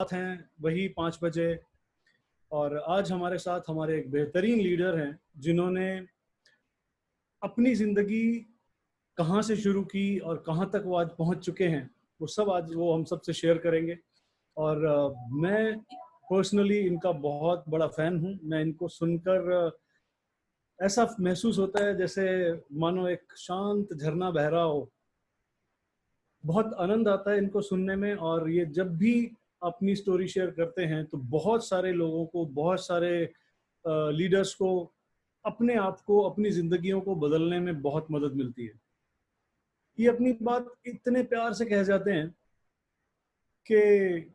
साथ हैं वही 5 बजे। और आज हमारे साथ हमारे एक बेहतरीन लीडर हैं जिन्होंने अपनी ज़िंदगी कहाँ से शुरू की और कहाँ तक वो आज पहुँच चुके हैं, वो सब आज वो हम सबसे शेयर करेंगे। और मैं पर्सनली इनका बहुत बड़ा फ़ैन हूँ। मैं इनको सुनकर ऐसा महसूस होता है जैसे मानो एक शांत झरना बह रहा हो। बहुत आनंद आता है इनको सुनने में। और ये जब भी अपनी स्टोरी शेयर करते हैं तो बहुत सारे लोगों को, बहुत सारे लीडर्स को अपने आप को, अपनी ज़िंदगियों को बदलने में बहुत मदद मिलती है। ये अपनी बात इतने प्यार से कह जाते हैं कि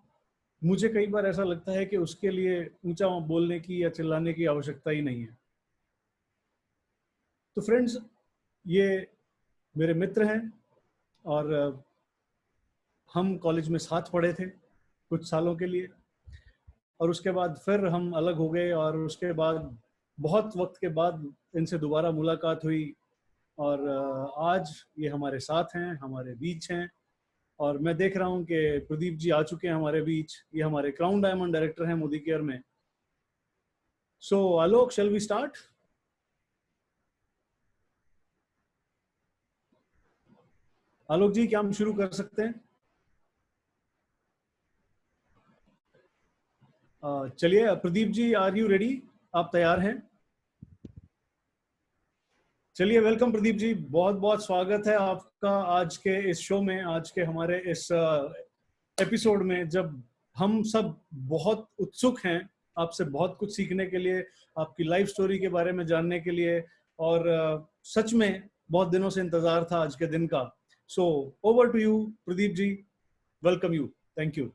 मुझे कई बार ऐसा लगता है कि उसके लिए ऊंचा बोलने की या चिल्लाने की आवश्यकता ही नहीं है। तो फ्रेंड्स, ये मेरे मित्र हैं और हम कॉलेज में साथ पढ़े थे कुछ सालों के लिए, और उसके बाद फिर हम अलग हो गए। और उसके बाद बहुत वक्त के बाद इनसे दोबारा मुलाकात हुई और आज ये हमारे साथ हैं, हमारे बीच हैं। और मैं देख रहा हूं कि प्रदीप जी आ चुके हैं हमारे बीच। ये हमारे क्राउन डायमंड डायरेक्टर हैं मोदी केयर में। सो आलोक, शैल वी स्टार्ट? आलोक जी, क्या हम शुरू कर सकते हैं? चलिए Pradeep ji, are you ready? आप तैयार हैं? चलिए, वेलकम प्रदीप जी, बहुत बहुत स्वागत है आपका आज के इस शो में, आज के हमारे इस एपिसोड में, जब हम सब बहुत उत्सुक हैं आपसे बहुत कुछ सीखने के लिए, आपकी लाइफ स्टोरी के बारे में जानने के लिए। और सच में बहुत दिनों से इंतजार था आज के दिन का। So over to you Pradeep ji, welcome you, thank you.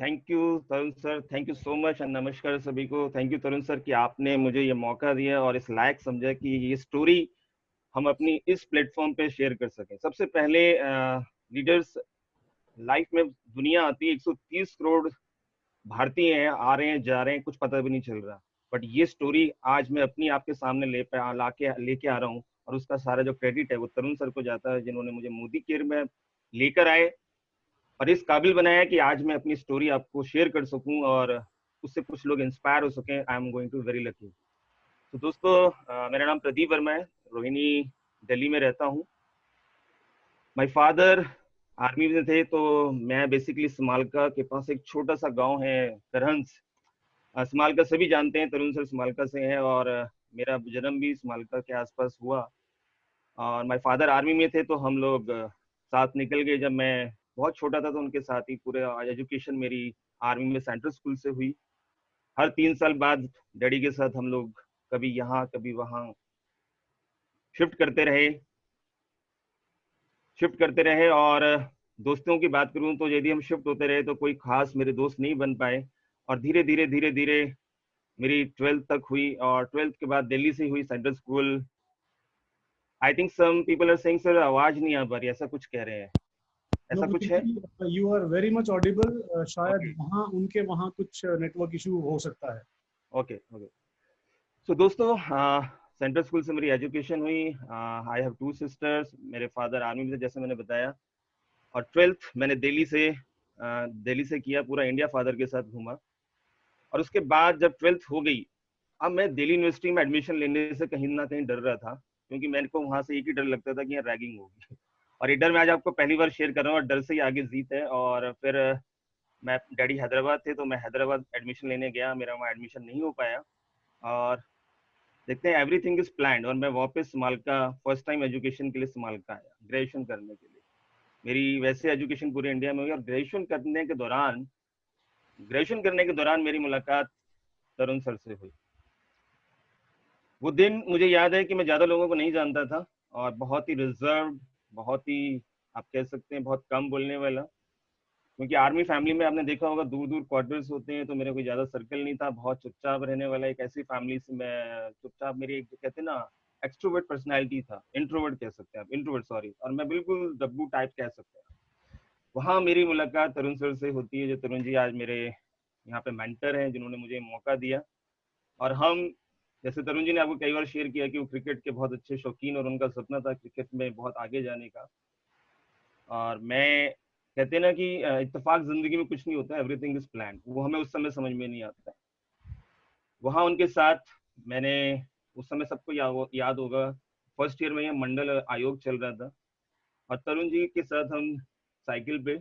Thank you Tarun sir, thank you so much. नमस्कार सभी को। थैंक यू तरुण सर कि आपने मुझे ये मौका दिया और इस लायक समझा कि ये स्टोरी हम अपनी इस प्लेटफॉर्म पे शेयर कर सकें। सबसे पहले लीडर्स लाइफ में दुनिया आती है, 130 करोड़ भारतीय हैं, आ रहे हैं जा रहे हैं, कुछ पता भी नहीं चल रहा। बट ये स्टोरी आज मैं अपनी आपके सामने लेके आ रहा हूँ, और उसका सारा जो क्रेडिट है वो तरुण सर को जाता है, जिन्होंने मुझे मोदी केयर में लेकर आए और इस काबिल बनाया कि आज मैं अपनी स्टोरी आपको शेयर कर सकूं और उससे कुछ लोग इंस्पायर हो सकें। I am going to very lucky. तो दोस्तों, मेरा नाम प्रदीप वर्मा है, रोहिणी दिल्ली में रहता हूं। माय फादर आर्मी में थे, तो मैं बेसिकली समालका के पास एक छोटा सा गांव है करहंस। समालका सभी जानते हैं, तरुण सर समालका से हैं, और मेरा जन्म भी समालका के आसपास हुआ। और माय फादर आर्मी में थे, तो हम लोग साथ निकल गए। जब मैं बहुत छोटा था तो उनके साथ ही पूरे एजुकेशन मेरी आर्मी में सेंट्रल स्कूल से हुई। हर 3 साल बाद डैडी के साथ हम लोग कभी यहाँ कभी वहाँ शिफ्ट करते रहे और दोस्तों की बात करूँ तो यदि हम शिफ्ट होते रहे तो कोई खास मेरे दोस्त नहीं बन पाए। और धीरे धीरे मेरी 12th तक हुई, और 12th के बाद दिल्ली से हुई central school. I think some people are saying sir आवाज नहीं आ पा रही, ऐसा कुछ कह रहे हैं, नो ऐसा कुछ है? Pradeep, you are very much audible. शायद ओके, वहाँ उनके वहाँ कुछ नेटवर्क इशू हो सकता है। Okay, okay. सो दोस्तों, सेंट्रल स्कूल से मेरी एजुकेशन हुई। I have 2 sisters. मेरे फादर आर्मी में थे, जैसे मैंने बताया। और 12th मैंने दिल्ली से किया, पूरा इंडिया फादर के साथ घूमा। और उसके बाद जब 12th हो गई, अब मैं दिल्ली यूनिवर्सिटी में एडमिशन लेने से कहीं ना कहीं डर रहा था, क्योंकि मेरे को वहां से एक ही डर लगता था कि यहाँ रैगिंग होगी। और ये डर मैं आज आपको पहली बार शेयर कर रहा हूँ, और डर से ही आगे जीत है। और फिर मैं डैडी हैदराबाद थे, तो मैं हैदराबाद एडमिशन लेने गया, मेरा वहाँ एडमिशन नहीं हो पाया। और देखते हैं, एवरीथिंग इज प्लान्ड, और मैं वापस समालका फर्स्ट टाइम एजुकेशन के लिए समालका आया ग्रेजुएशन करने के लिए। मेरी वैसे एजुकेशन पूरे इंडिया में हुई, और ग्रेजुएशन करने के दौरान मेरी मुलाकात तरुण सर से हुई। वो दिन मुझे याद है कि मैं ज्यादा लोगों को नहीं जानता था, और बहुत ही रिजर्व, बहुत ही, आप कह सकते हैं बहुत कम बोलने वाला। क्योंकि आर्मी फैमिली में आपने देखा होगा दूर दूर क्वार्टर्स होते हैं, तो मेरा कोई ज्यादा सर्कल नहीं था, बहुत चुपचाप रहने वाला एक ऐसी फैमिली से मैं चुपचाप, मेरी एक कहते हैं ना एक्सट्रोवर्ट पर्सनैलिटी था, इंट्रोवर्ट कह सकते हैं आप, इंट्रोवर्ट सॉरी, और मैं बिल्कुल डब्बू टाइप कह सकते हैं। वहाँ मेरी मुलाकात तरुण सर से होती है, जो तरुण जी आज मेरे यहाँ पे मेंटर हैं, जिन्होंने मुझे मौका दिया। और हम, जैसे तरुण जी ने आपको कई बार शेयर किया कि वो क्रिकेट के बहुत अच्छे शौकीन, और उनका सपना था क्रिकेट में बहुत आगे जाने का। और मैं कहते हैं ना कि इत्तेफाक जिंदगी में कुछ नहीं होता, एवरीथिंग इज प्लान। वो हमें उस समय समझ में नहीं आता है। वहाँ उनके साथ मैंने, उस समय सबको याद होगा, फर्स्ट ईयर में ये मंडल आयोग चल रहा था, और तरुण जी के साथ हम साइकिल पे,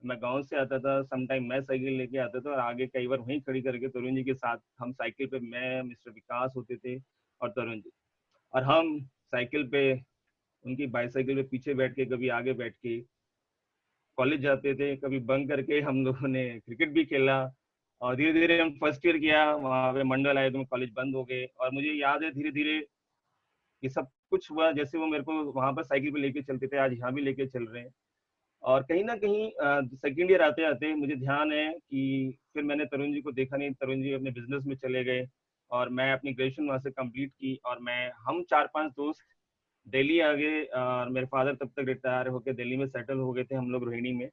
मैं गांव से आता था, समटाइम मैं साइकिल लेके आता था और आगे कई बार वहीं खड़ी करके तरुण जी के साथ हम साइकिल पे, मैं, मिस्टर विकास होते थे और तरुण जी, और हम साइकिल पे उनकी बाईसाइकिल पे पीछे बैठ के, कभी आगे बैठ के कॉलेज जाते थे, कभी बंक करके हम लोगों ने क्रिकेट भी खेला। और धीरे धीरे हम फर्स्ट ईयर किया, वहाँ पे मंडल आए तो कॉलेज बंद हो गए, और मुझे याद है धीरे धीरे ये सब कुछ हुआ, जैसे वो मेरे को वहां पर साइकिल पे लेके चलते थे, आज यहाँ भी लेके चल रहे हैं। और कहीं ना कहीं सेकेंड ईयर आते आते मुझे ध्यान है कि फिर मैंने तरुण जी को देखा नहीं, तरुण जी अपने बिजनेस में चले गए, और मैं अपनी ग्रेजुएशन वहां से कंप्लीट की, और हम 4-5 दोस्त दिल्ली आ गए, और मेरे फादर तब तक रिटायर होकर दिल्ली में सेटल हो गए थे, हम लोग रोहिणी में।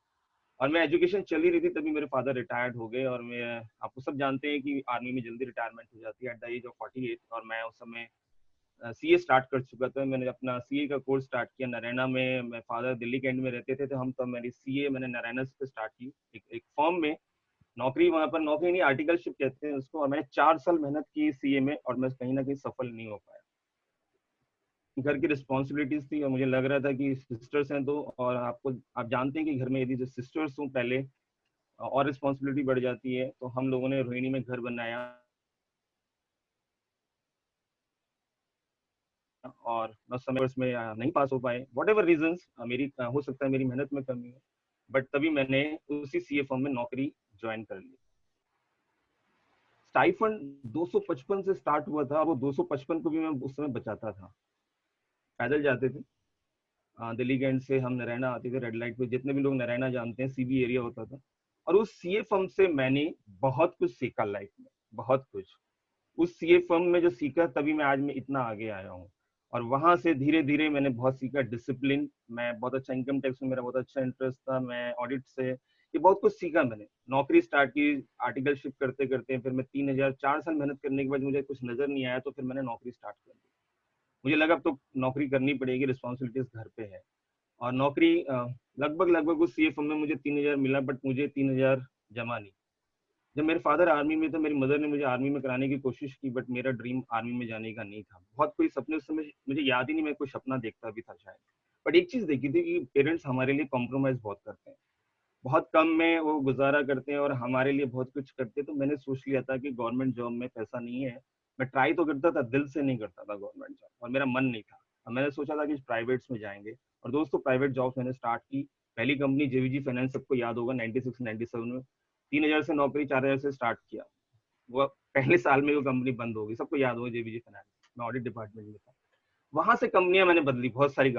और मैं एजुकेशन चल ही रही थी तभी मेरे फादर रिटायर्ड हो गए, और मैं, आपको सब जानते हैं कि आर्मी में जल्दी रिटायरमेंट हो जाती है एट द एज ऑफ 48, और मैं उस समय सीए स्टार्ट कर चुका था। मैंने अपना सीए का कोर्स स्टार्ट किया नारायणा में, मैं फादर दिल्ली कैंट में रहते थे, तो हम तब मेरी सीए मैंने नारायणा से स्टार्ट की, एक फर्म में नौकरी, वहां पर नौकरी नहीं, आर्टिकलशिप कहते हैं उसको, और मैंने 4 साल मेहनत की सीए में, और मैं कहीं ना कहीं सफल नहीं हो पाया। घर की रिस्पॉन्सिबिलिटीज थी, और मुझे लग रहा था कि सिस्टर्स हैं दो, और आप जानते हैं कि घर में यदि जो सिस्टर्स हों पहले, और रिस्पॉन्सिबिलिटी बढ़ जाती है, तो हम लोगों ने रोहिणी में घर बनाया, और मैं समय में नहीं पास हो पाए, वट एवर रीजन, मेरी हो सकता है मेरी मेहनत में कमी है, बट तभी मैंने उसी सीए फर्म में नौकरी ज्वाइन कर ली। स्टाइफंड 255 से स्टार्ट हुआ था, और वो 255 को भी मैं उस समय बचाता था, पैदल जाते थे दिल्ली कैंट से, हम नारायणा आते थे, रेड लाइट पे, जितने भी लोग नारायणा जानते हैं सीबी एरिया होता था। और उस सीए फर्म से मैंने बहुत कुछ सीखा लाइफ में, बहुत कुछ। उस सीए फर्म में जो सीखा, तभी मैं आज में इतना आगे आया हूँ। और वहां से धीरे धीरे मैंने बहुत सीखा डिसिप्लिन, मैं बहुत अच्छा, इनकम टैक्स में मेरा बहुत अच्छा इंटरेस्ट था, मैं ऑडिट से ये बहुत कुछ सीखा। मैंने नौकरी स्टार्ट की आर्टिकलशिप करते करते, फिर मैं 3,000 4 साल मेहनत करने के बाद मुझे कुछ नजर नहीं आया, तो फिर मैंने नौकरी स्टार्ट कर दी। मुझे लगा अब तो नौकरी करनी पड़ेगी, रिस्पॉन्सिबिलिटीज घर पे है। और नौकरी लगभग लगभग उस सीए फर्म में मुझे 3,000 मिला, बट मुझे 3,000 जमा नहीं। जब मेरे फादर आर्मी में थे, मेरी मदर ने मुझे आर्मी में कराने की कोशिश की, बट मेरा ड्रीम आर्मी में जाने का नहीं था। बहुत कोई सपने उस समय मुझे याद ही नहीं, मैं कोई सपना देखता भी था शायद। बट एक चीज देखी थी कि पेरेंट्स हमारे लिए कॉम्प्रोमाइज बहुत करते हैं, बहुत कम में वो गुजारा करते हैं, और हमारे लिए बहुत कुछ करते हैं। तो मैंने सोच लिया था कि गवर्नमेंट जॉब में पैसा नहीं है, मैं ट्राई तो करता था, दिल से नहीं करता था गवर्नमेंट जॉब, और मेरा मन नहीं था। और मैंने सोचा था कि प्राइवेट्स में जाएंगे, और दोस्तों प्राइवेट जॉब्स मैंने स्टार्ट की। पहली कंपनी जेवीजी फाइनेंस, सबको याद होगा, 96 97 में 3,000 से नौकरी, 4,000 से स्टार्ट किया। वो पहले साल में वो कंपनी बंद हो गई, सबको याद होगा जेवीजी फाइनेंस, मैं ऑडिट डिपार्टमेंट में था। वहां से कंपनियां मैंने बदली, बहुत सारी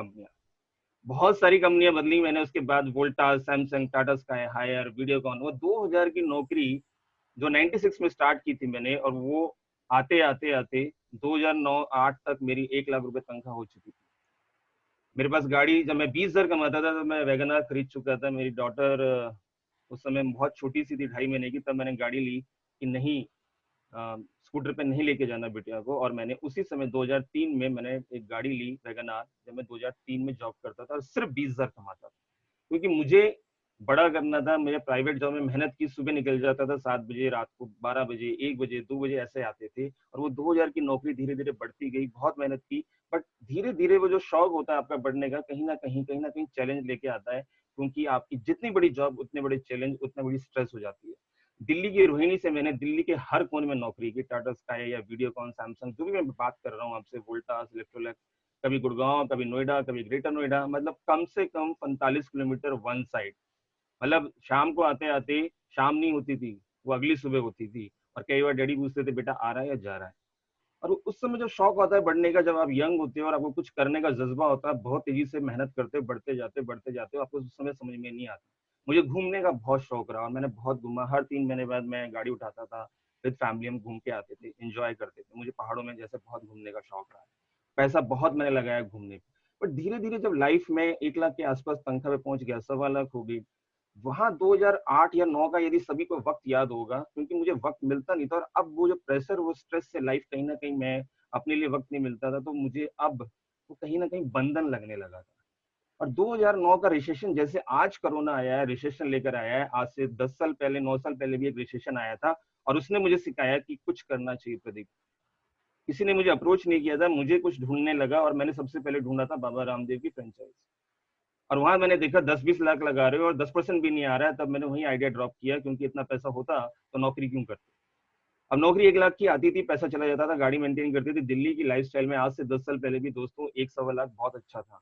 कंपनियां बदली मैंने। उसके बाद Voltas, Samsung, Tata sky, Haier, Videocon, वो 2000 की नौकरी जो 96 में स्टार्ट की थी मैंने, और वो आते आते आते 2009-8 तक मेरी 1 लाख रुपए तनख्वाह हो चुकी थी। मेरे पास गाड़ी, जब मैं 20,000 कमाता था तो मैं वैगनार खरीद चुका था। मेरी डॉटर उस समय बहुत छोटी सी थी, 2.5 महीने की, तब मैंने गाड़ी ली कि नहीं, स्कूटर पे नहीं लेके जाना बिटिया को। और मैंने उसी समय 2003 में मैंने एक गाड़ी ली वैगनार, जब मैं 2003 में जॉब करता था, और सिर्फ 20,000 कमाता था, क्योंकि मुझे बड़ा करना था। मेरे प्राइवेट जॉब में मेहनत की, सुबह निकल जाता था 7 बजे, रात को 12 बजे, 1 बजे, 2 बजे ऐसे आते थे, और वो 2000 की नौकरी धीरे धीरे बढ़ती गई, बहुत मेहनत की। बट धीरे धीरे वो जो शौक होता है आपका बढ़ने का, कहीं ना कहीं चैलेंज लेके आता है, क्योंकि आपकी जितनी बड़ी जॉब उतने बड़े चैलेंज, उतना बड़ी स्ट्रेस हो जाती है। दिल्ली की रोहिणी से मैंने दिल्ली के हर कोने में नौकरी की, टाटा स्काई या वीडियोकॉन, सैमसंग, जो भी मैं बात कर रहा हूँ आपसे, वोल्टास, इलेक्ट्रोलैक्स, कभी गुड़गांव, कभी नोएडा, कभी ग्रेटर नोएडा, मतलब कम से कम 45 किलोमीटर वन साइड। मतलब शाम को आते आते शाम नहीं होती थी, वो अगली सुबह होती थी। और कई बार डैडी पूछते थे बेटा आ रहा है या जा रहा है। और उस समय जो शौक होता है बढ़ने का, जब आप यंग होते हो और आपको कुछ करने का जज्बा होता है, बहुत तेजी से मेहनत करते हो, बढ़ते जाते हो, आपको उस समय समझ में नहीं आता। मुझे घूमने का बहुत शौक रहा, और मैंने बहुत घूमा। हर 3 महीने बाद मैं गाड़ी उठाता था, विद फैमिली हम घूम के आते थे, एंजॉय करते थे। मुझे पहाड़ों में जैसे बहुत घूमने का शौक रहा है, पैसा बहुत मैंने लगाया घूमने पे। बट धीरे धीरे जब लाइफ में 1 लाख के आसपास तनख्वाह पे पहुंच गया, 1.25 लाख हो गई, वहां 2008 या 9 का यदि सभी को वक्त याद होगा, क्योंकि मुझे वक्त मिलता नहीं था, और अब वो जो प्रेशर, वो स्ट्रेस से लाइफ कहीं ना कहीं, मैं अपने लिए वक्त नहीं मिलता था, तो मुझे अब वो कहीं ना कहीं बंधन लगने लगा था। और 2009 का रिसेशन, जैसे आज कोरोना आया है, रिसेशन लेकर आया है, आज से 10 साल पहले 9 साल पहले भी एक रिसेशन आया था, और उसने मुझे सिखाया कि कुछ करना चाहिए प्रदीप। किसी ने मुझे अप्रोच नहीं किया था, मुझे कुछ ढूंढने लगा, और मैंने सबसे पहले ढूंढा था बाबा रामदेव की फ्रेंचाइज। और वहां मैंने देखा 10-20 लाख लगा रहे हो और 10% भी नहीं आ रहा है, तब मैंने वही आइडिया ड्रॉप किया, क्योंकि इतना पैसा होता तो नौकरी क्यों करते। अब नौकरी 1 लाख की आती थी, पैसा चला जाता था, गाड़ी मेंटेन करती थी। दिल्ली की लाइफस्टाइल में आज से 10 साल पहले भी दोस्तों 1-1.25 लाख बहुत अच्छा था।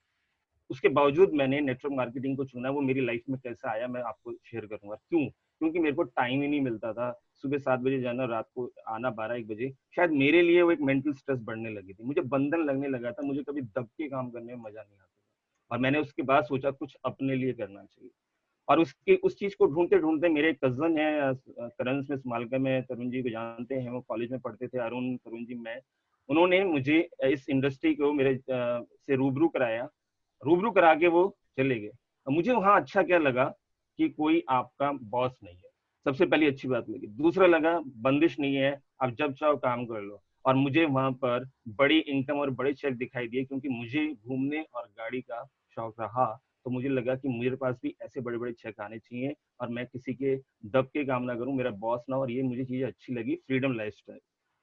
उसके बावजूद मैंने नेटवर्क मार्केटिंग को चुना। वो मेरी लाइफ में कैसे आया मैं आपको शेयर करूंगा। क्यों? क्योंकि मेरे को टाइम ही नहीं मिलता था। सुबह 7 बजे जाना, रात को आना 12-1 बजे। शायद मेरे लिए वो एक मेंटल स्ट्रेस बढ़ने लगी थी, मुझे बंधन लगने लगा था, मुझे कभी दब के काम करने में मजा नहीं आता था। और मैंने उसके बाद सोचा कुछ अपने लिए करना चाहिए। और उसकी उस चीज को ढूंढते ढूंढते, मेरे एक कजन है करण स्मिथ मालका में, तरुण जी को जानते हैं, वो कॉलेज में पढ़ते थे, अरुण तरुण जी, मैं, उन्होंने मुझे इस इंडस्ट्री को मेरे से रूबरू कराया। रूबरू करा के वो चले गए। मुझे वहां अच्छा क्या लगा कि कोई आपका बॉस नहीं है, सबसे पहली अच्छी बात लगी। दूसरा लगा बंदिश नहीं है, आप जब चाहो काम कर लो। और मुझे वहां पर बड़ी इनकम और बड़े चेक दिखाई दिए, क्योंकि मुझे घूमने और गाड़ी का शौक रहा। तो मुझे लगा कि मेरे पास भी ऐसे बड़े बड़े चेक आने चाहिए, और मैं किसी के दब के काम ना करूं, मेरा बॉस ना। और ये मुझे चीज अच्छी लगी, फ्रीडम लाइफस्टाइल।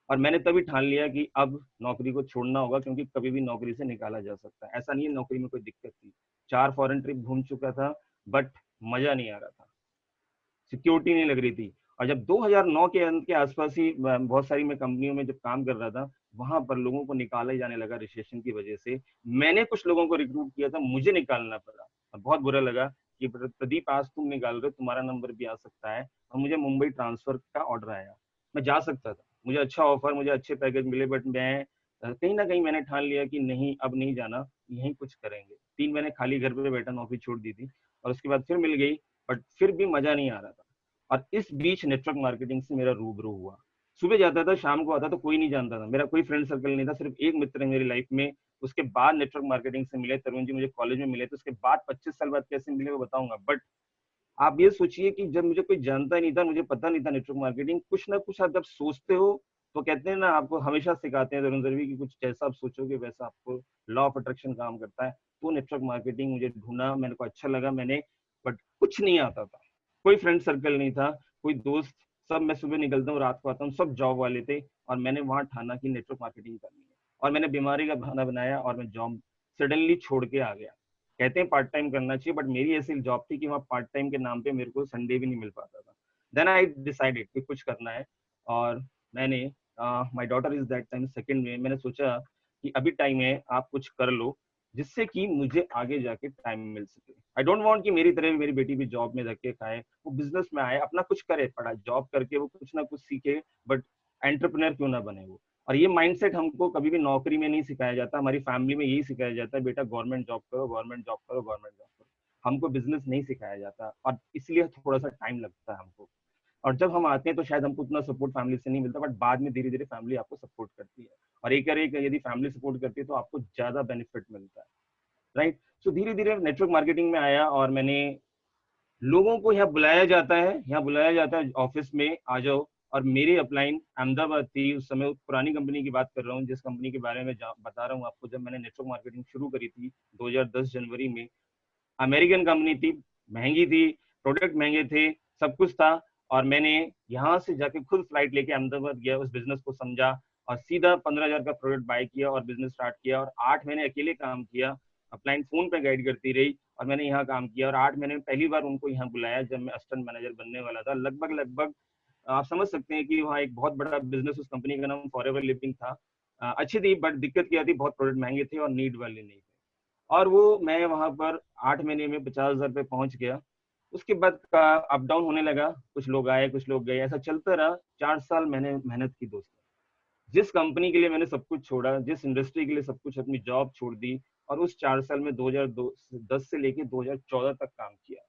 और मैंने तभी ठान लिया कि अब नौकरी को छोड़ना होगा, क्योंकि कभी भी नौकरी से निकाला जा सकता है। ऐसा नहीं है नौकरी में कोई दिक्कत थी, 4 फॉरेन ट्रिप घूम चुका था, बट मजा नहीं आ रहा था, सिक्योरिटी नहीं लग रही थी। और जब 2009 के अंत के आसपास ही बहुत सारी मैं कंपनियों में जब काम कर रहा था, वहां पर लोगों को निकाला ही जाने लगा रिसेशन की वजह से। मैंने कुछ लोगों को रिक्रूट किया था, मुझे निकालना पड़ा। और बहुत बुरा लगा कि प्रदीप आज तुम निकाल रहे हो, तुम्हारा नंबर भी आ सकता है। और मुझे मुंबई ट्रांसफर का ऑर्डर आया, मैं जा सकता था, मुझे अच्छा ऑफर, मुझे अच्छे पैकेज मिले, बट मैं कहीं ना कहीं मैंने ठान लिया कि नहीं, अब नहीं जाना, यहीं कुछ करेंगे। 3 महीने खाली घर पे बैठा नौकरी छोड़ दी थी, और उसके बाद फिर मिल गई, बट फिर भी मजा नहीं आ रहा था। और इस बीच नेटवर्क मार्केटिंग से मेरा रूबरू हुआ। सुबह जाता था, शाम को आता था, कोई नहीं जानता था, मेरा कोई फ्रेंड सर्कल नहीं था, सिर्फ एक मित्र है मेरी लाइफ में। उसके बाद नेटवर्क मार्केटिंग से मिले, तरुण जी मुझे कॉलेज में मिले, तो उसके बाद 25 साल बाद कैसे मिले वो बताऊंगा। बट आप ये सोचिए कि जब मुझे कोई जानता ही नहीं था, मुझे पता नहीं था नेटवर्क मार्केटिंग, कुछ ना कुछ आप जब सोचते हो, तो कहते हैं ना, आपको हमेशा सिखाते हैं तरुण सर भी कि कुछ जैसा आप सोचोगे वैसा आपको लॉ ऑफ अट्रैक्शन काम करता है। तो नेटवर्क मार्केटिंग मुझे ढूंढा, मेरे को अच्छा लगा, मैंने, बट कुछ नहीं आता था, कोई फ्रेंड सर्कल नहीं था, कोई दोस्त। सब, मैं सुबह निकलता हूँ रात को आता हूँ, सब जॉब वाले थे। और मैंने वहां ठाना कि नेटवर्क मार्केटिंग करनी है, और मैंने बीमारी का बहाना बनाया और मैं जॉब सडनली छोड़ के आ गया। कहते हैं पार्ट टाइम करना चाहिए, बट मेरी ऐसी जॉब थी कि वहाँ पार्ट टाइम के नाम पे मेरे को संडे भी नहीं मिल पाता था। देन आई डिसाइडेड कि कुछ करना है। और मैंने, my daughter is that time second में, मैंने सोचा कि अभी टाइम है, आप कुछ कर लो जिससे कि मुझे आगे जाके टाइम मिल सके। आई डोंट वांट कि मेरी तरह मेरी बेटी भी जॉब में धक्के खाए, वो बिजनेस में आए, अपना कुछ करे, पढ़ा जॉब करके वो कुछ ना कुछ सीखे, बट एंटरप्रेन्योर क्यों ना बने वो। और ये माइंडसेट हमको कभी भी नौकरी में नहीं सिखाया जाता, हमारी फैमिली में यही सिखाया जाता है, बेटा गवर्नमेंट जॉब करो, गवर्नमेंट जॉब करो, गवर्नमेंट जॉब करो। हमको बिजनेस नहीं सिखाया जाता, और इसलिए थोड़ा सा टाइम लगता है हमको। और जब हम आते हैं तो शायद हमको उतना सपोर्ट फैमिली से नहीं मिलता, बट बाद में धीरे धीरे फैमिली आपको सपोर्ट करती है। और एक यदि फैमिली सपोर्ट करती है तो आपको ज्यादा बेनिफिट मिलता है, राइट। सो धीरे धीरे नेटवर्क मार्केटिंग में आया, और मैंने, लोगों को यहाँ बुलाया जाता है, यहाँ बुलाया जाता है ऑफिस में आ जाओ। और मेरी अपलाइन अहमदाबाद थी उस समय, पुरानी कंपनी की बात कर रहा हूँ, जिस कंपनी के बारे में बता रहा हूँ आपको। जब मैंने नेटवर्क मार्केटिंग शुरू करी थी 2010 जनवरी में, अमेरिकन कंपनी थी, महंगी थी, प्रोडक्ट महंगे थे, सब कुछ था। और मैंने यहाँ से जाके खुद फ्लाइट लेके अहमदाबाद गया, उस बिजनेस को समझा, और सीधा 15,000 का प्रोडक्ट बाय किया और बिजनेस स्टार्ट किया। और 8 महीने अकेले काम किया, अपलाइन फोन पे गाइड करती रही, और मैंने यहाँ काम किया। और 8 महीने में पहली बार उनको यहाँ बुलाया जब मैं असिस्टेंट मैनेजर बनने वाला था। लगभग लगभग आप समझ सकते हैं कि वहाँ एक बहुत बड़ा बिजनेस, उस कंपनी का नाम फॉरएवर लिविंग था। अच्छी थी, बट दिक्कत क्या थी, बहुत प्रोडक्ट महंगे थे और नीड वाले नहीं थे। और वो मैं वहां पर 8 महीने में 50,000 पे पहुंच गया। उसके बाद का अप डाउन होने लगा, कुछ लोग आए कुछ लोग गए, ऐसा चलता रहा। 4 साल मैंने मेहनत की दोस्तों, जिस कंपनी के लिए मैंने सब कुछ छोड़ा, जिस इंडस्ट्री के लिए सब कुछ, अपनी जॉब छोड़ दी। और उस 4 साल में 2010 से लेके 2014 तक काम किया,